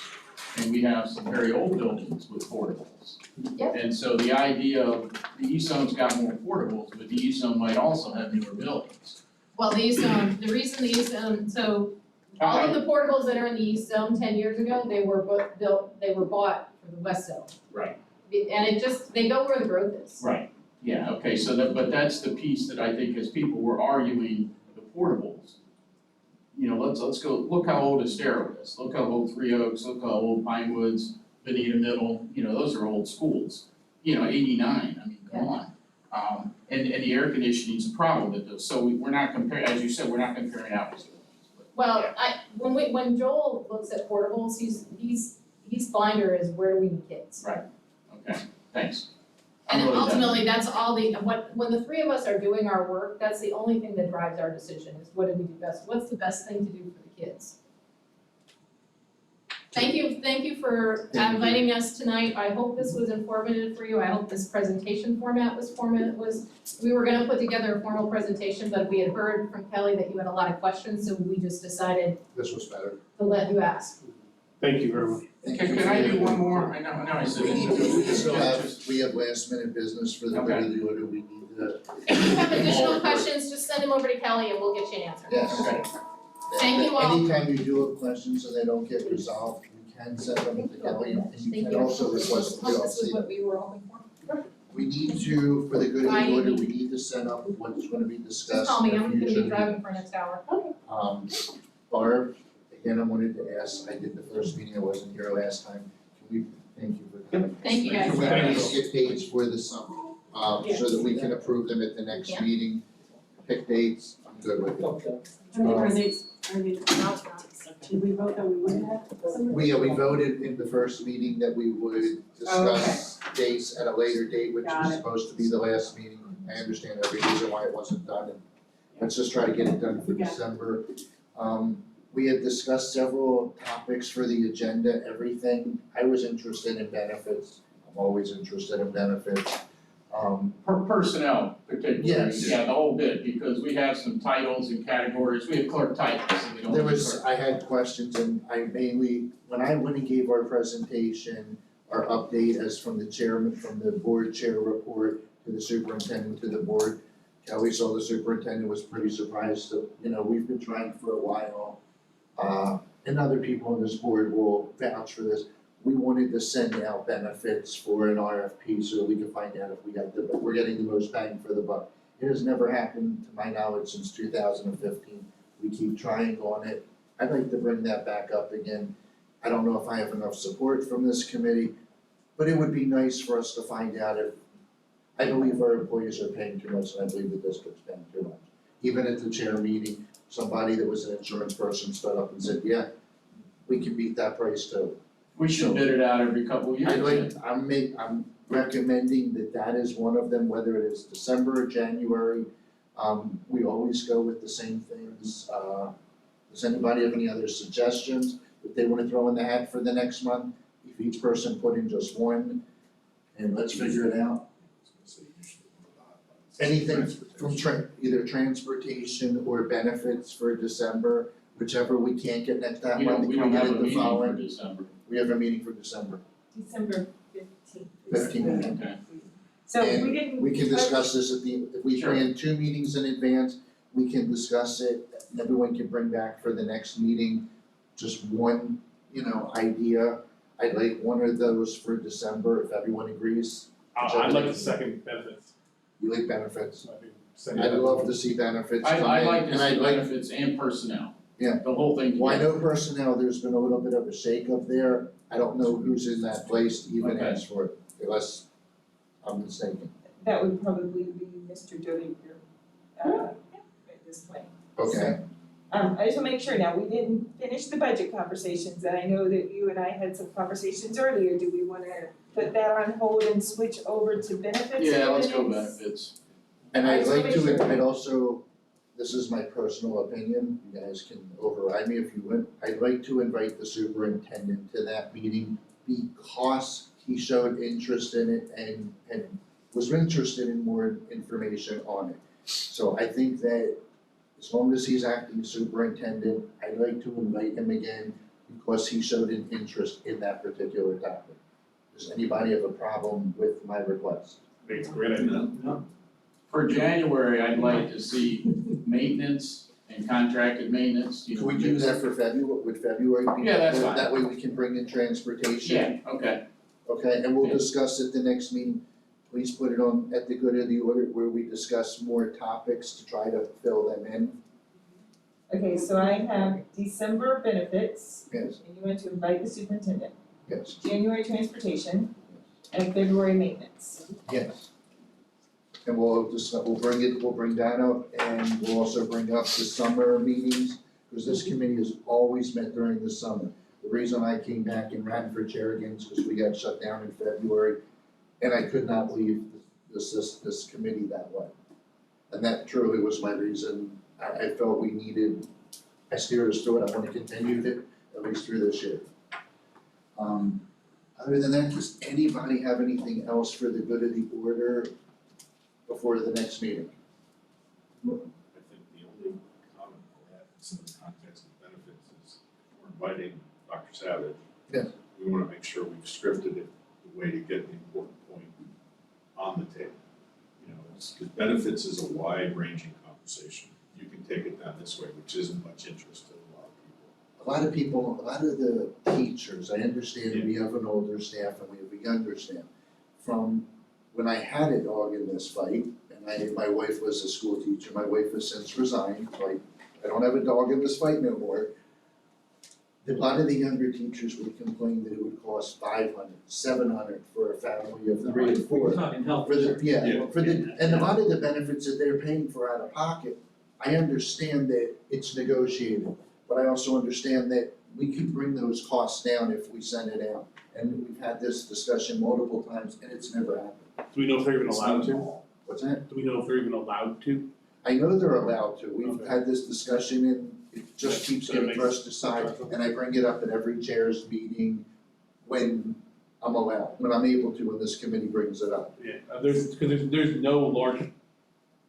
and we have some very old buildings with portables. Yep. And so the idea of the East Zone's got more portables, but the East Zone might also have newer buildings. Well, the East Zone, the reason the East Zone, so all of the portables that are in the East Zone 10 years ago, they were bought for the West Zone. Right. And they go where the growth is. Right, yeah, okay, so but that's the piece that I think as people were arguing the portables, you know, let's go, look how old Estero is, look how old Three Oaks, look how old Pine Woods, Benita Middle, you know, those are old schools. You know, 89, I mean, come on. And the air conditioning's a problem with those, so we're not comparing, as you said, we're not comparing apples to oranges. Well, when Joel looks at portables, he's blinder is where do we need kids? Right, okay, thanks. And I'm really done. ultimately, that's all when the three of us are doing our work, that's the only thing that drives our decision, is what do we do best, what's the best thing to do for the kids? Thank you for Thank you. inviting us tonight, I hope this was informative for you, I hope this presentation format we were gonna put together a formal presentation, but we had heard from Kelly that you had a lot of questions, so we just decided This was better. to let you ask. Thank you very much. Can I do one more? I know I said We it. need to, we still have, Just- we have last minute business for the good of the order, we need to. If you have additional questions, just send them over to Kelly and we'll get you an answer. Yes. Okay. Thank you all. Anytime you do have questions and they don't get resolved, you can send them to Kelly, and you Thank can you. also request the This is PLC. what we were hoping for. We need to, for the good of Bye. the order, we need to set up what's gonna be discussed Just call me, I'm in gonna future be driving for next hour. Barb, again, I wanted to ask, I did the first meeting, I wasn't here last time, can we, thank you for coming. Thank you, guys. Can we please get dates for the summer, so that we can approve them at the next Yeah. meeting, pick dates, I'm good with it. Did we vote that we wouldn't have? We voted in the first meeting that we would discuss dates at a later date, which Got was it. supposed to be the last meeting. I understand every reason why it wasn't done, and let's just try to get it done for Yeah. December. We had discussed several topics for the agenda, everything, I was interested in benefits, I'm always interested in benefits. Personnel particularly, Yes. yeah, the whole bit, because we have some titles and categories, we have clerk titles, and we don't There have was, clerk. I had questions and I mainly, when I went and gave our presentation, our update as from the chairman, from the board chair report to the superintendent to the board, Kelly saw the superintendent was pretty surprised that, we've been trying for a while. And other people on this board will vouch for this. We wanted to send out benefits for an RFP so we could find out if we're getting the most bang for the buck. It has never happened, to my knowledge, since 2015. We keep trying on it. I'd like to bring that back up again. I don't know if I have enough support from this committee, but it would be nice for us to find out if, I believe our employees are paying too much, and I believe the district's paying too much. Even at the chair meeting, somebody that was an insurance person stood up and said, yeah, we can beat that price too. We should bid it out every couple of years. I'm recommending that is one of them, whether it is December or January. We always go with the same things. Does anybody have any other suggestions that they wanna throw in the hat for the next month? If each person put in just one, and let's figure it out. Anything from either transportation or benefits for December, whichever we can't get that We month, don't, we can we don't get have it a the meeting for following? December. We have a meeting for December. December 15th. 15th. Okay. So And we didn't. We can discuss this if we Sure. plan 2 meetings in advance, we can discuss it, and everyone can bring back for the next meeting just one, idea. I'd like one of those for December, if everyone agrees. I'd like to second benefits. You like benefits? I think second I'd love to see benefits come in, I like to and I'd see like, benefits and personnel. Yeah. The whole thing well, I together. know personnel, there's been a little bit of a shakeup there. I don't know who's in that place to even Okay. ask for it, unless I'm mistaken. That would probably be Mr. Doty at this point. Okay, I just wanna make sure now, we didn't finish the budget conversations, and I know that you and I had some conversations earlier, do we wanna put that on hold and switch over to benefits? Yeah, for let's go minutes? benefits. and I I'd just wanna like make to, sure. I'd also, this is my personal opinion, you guys can override me if you want. I'd like to invite the superintendent to that meeting because he showed interest in it and was interested in more information on it. So I think that as long as he's acting superintendent, I'd like to invite him again because he showed an interest in that particular topic. Does anybody have a problem with my request? I think it's a great idea. For January, I'd like to see maintenance and contracted maintenance, Can we do that for February, would February be? Yeah, that's fine. That way we can bring in transportation. Yeah, okay. Okay, and we'll Yeah. discuss at the next meeting, please put it on at the good of the order where we discuss more topics to try to fill them in. Okay, so I have December benefits, Yes, and you want to invite the superintendent, yes, January transportation, and February maintenance. yes. And we'll bring that up and we'll also bring up the summer meetings, because this committee has always met during the summer. The reason I came back and ran for chair again is because we got shut down in February, and I could not leave this committee that way. And that truly was my reason. I felt we needed, I steered us through it, I want to continue it at least through this year. Other than that, does anybody have anything else for the good of the order before the next meeting? I think the only comment I'll add in the context of benefits is if we're inviting Dr. Savage. Yes. We wanna make sure we've scripted it the way to get the important point on the table. You know, because benefits is a wide-ranging conversation. You can take it down this way, which isn't much interest to a lot of people. A lot of the teachers, I understand we have an older staff and we have a younger staff. From when I had a dog in this fight, and my wife was a school teacher, my wife has since resigned, so I don't have a dog in this fight no more. A lot of the younger teachers would complain that it would cost $500, $700 for a family of 3 and 4. We're talking health For the, insurance. and a lot of the benefits that they're paying for out of pocket, I understand that it's negotiated, but I also understand that we can bring those costs down if we send it out. And we've had this discussion multiple times and it's never happened. Do we know if they're even allowed to? What's that? Do we know if they're even allowed to? I know they're allowed to, we've Okay. had this discussion and it just keeps That getting makes- brushed aside. And I bring it up at every chair's meeting when I'm allowed, when I'm able to, when this committee brings it up. Yeah,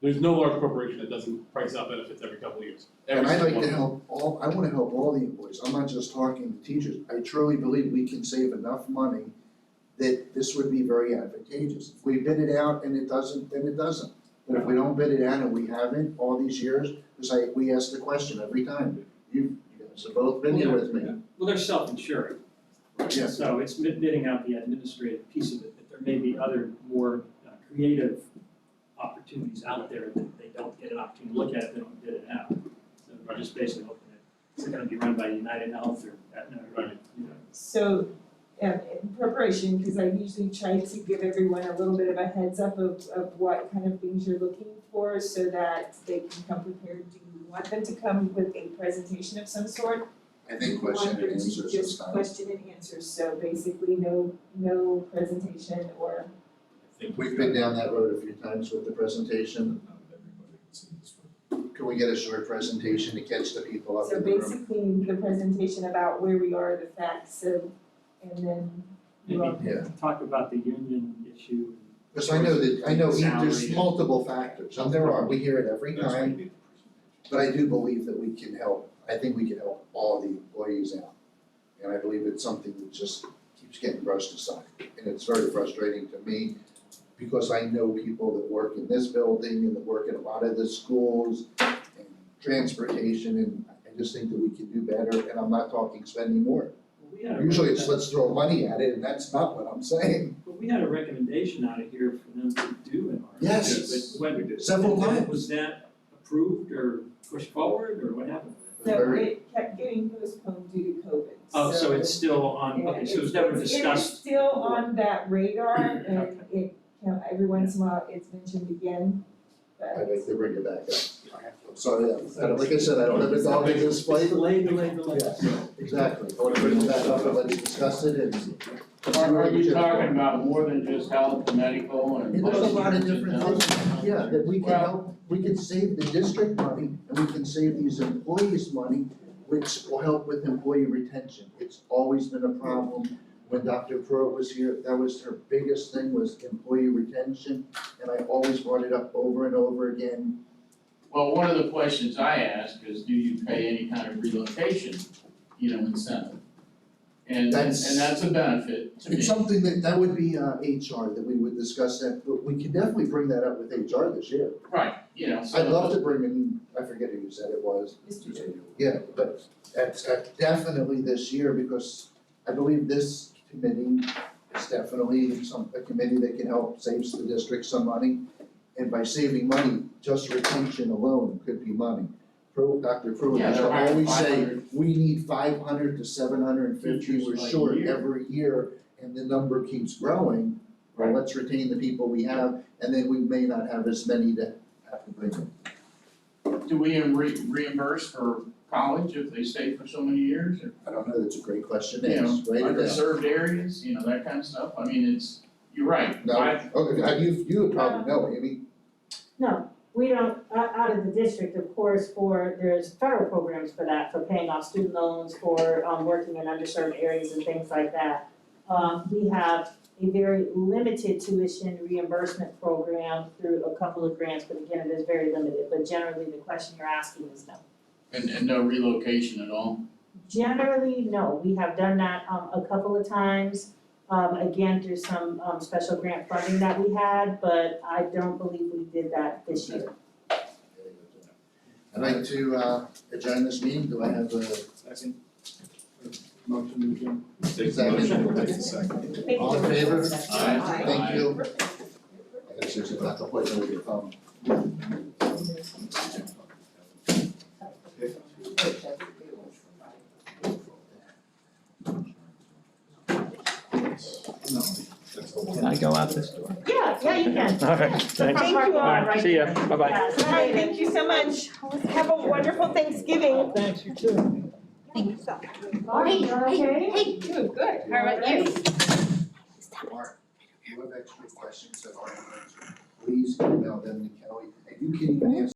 there's no large corporation that doesn't price out benefits every couple of years. And I like Every to single help I wanna help all the employees, I'm not just talking to teachers, I truly believe we can save enough money that this would be very advantageous. If we bid it out and it doesn't, then it doesn't. But if we don't bid it out and we haven't all these years, because we ask the question every time, you guys have both been here with me. Well, they're self-insuring, Yeah. so it's bidding out the administrative piece of it, but there may be other more creative opportunities out there that they don't get an opportunity to look at, they don't bid it out. So we're just basically hoping that it's gonna be run by United Health or Aetna, or, you know. So, in preparation, because I usually try to give everyone a little bit of a heads up of what kind of things you're looking for so that they can come prepared. Do you want them to come with a presentation of some sort? I think question and answers is Want them to just fine. question and answers, so basically no presentation or, I think We've been down that road a few times with the presentation. Not everybody that's in this room. Can we get a short presentation to catch the people up so in the room? basically the presentation about where we are, the facts of, and then you all Yeah. Talk about the union issue. Because I know there's Salary. multiple factors, and there are, we hear it every That's why you time, need the presentation. but I do believe that we can help, I think we can help all the employees out. And I believe it's something that just keeps getting brushed aside, and it's very frustrating to me, because I know people that work in this building and that work in a lot of the schools and transportation, and I just think that we can do better, and I'm not talking spending more. We had a- Usually it's let's throw money at it, and that's not what I'm saying. But we had a recommendation out of here for them to do an RFP. Yes. But when We did. Several times. Was that approved or pushed forward, or what happened? so Very- it kept getting postponed due to COVID. Oh, so it's still on, okay, so it was never discussed. It's still on that radar and Okay. it, every once in a while it's mentioned again, I'd but. like to bring it back up. I'm sorry, like I said, I don't have a dog in this fight. Delay. Yeah, exactly, I wanna bring it back up and let's discuss it and. Are you talking about more than just health and medical and? And there's a lot of different budgeting and things, yeah, that we can Well- help, we can save the district money and we can save these employees money, which will help with employee retention. It's always been a problem. When Dr. Pruitt was here, that was her biggest thing was employee retention, and I always brought it up over and over again. Well, one of the questions I ask is, do you pay any kind of relocation, incentive? And that's a benefit to me. It's something that would be HR, that we would discuss that, but we can definitely bring that up with HR this year. Right, so. I'd love to bring in, I forget who you said it was. Mr. Chair. Yeah, but that's definitely this year, because I believe this committee is definitely a committee that can help save the district some money. And by saving money, just retention alone could be money. Dr. Pruitt Yeah, used to they're hiring always say, 500 we need 500 to 750, teachers we're a short year. every year, and the number keeps growing. Well, Right. let's retain the people we have, and then we may not have as many to have to bring in. Do we reimburse for college if they stay for so many years, or, I don't know, that's a great question to ask, write it down. underserved areas, that kind of stuff? I mean, You're right, No, you would probably know, Amy. No, we don't, out of the district, of course, there's federal programs for that, for paying off student loans, for, working in underserved areas and things like that. We have a very limited tuition reimbursement program through a couple of grants, but again, it is very limited, but generally the question you're asking is no. and no relocation at all? Generally, no, we have done that, a couple of times, again, through some, special grant funding that we had, but I don't believe we did that this year. I'd like to adjourn this meeting, do I have a Second. motion to adjourn? Second. All in favor? Aye. Thank you. I guess there's a couple points over your phone. Can I go out this door? Yeah, you can. All right, thanks. Thank you all. All right, see ya, bye-bye. Yes. All right, thank you so much. Have a wonderful Thanksgiving. Thanks, you too. Bobby, you okay? Hey, good, how about you? Mark, if you have extra questions that aren't answered, please email them to Kelly, and you can even answer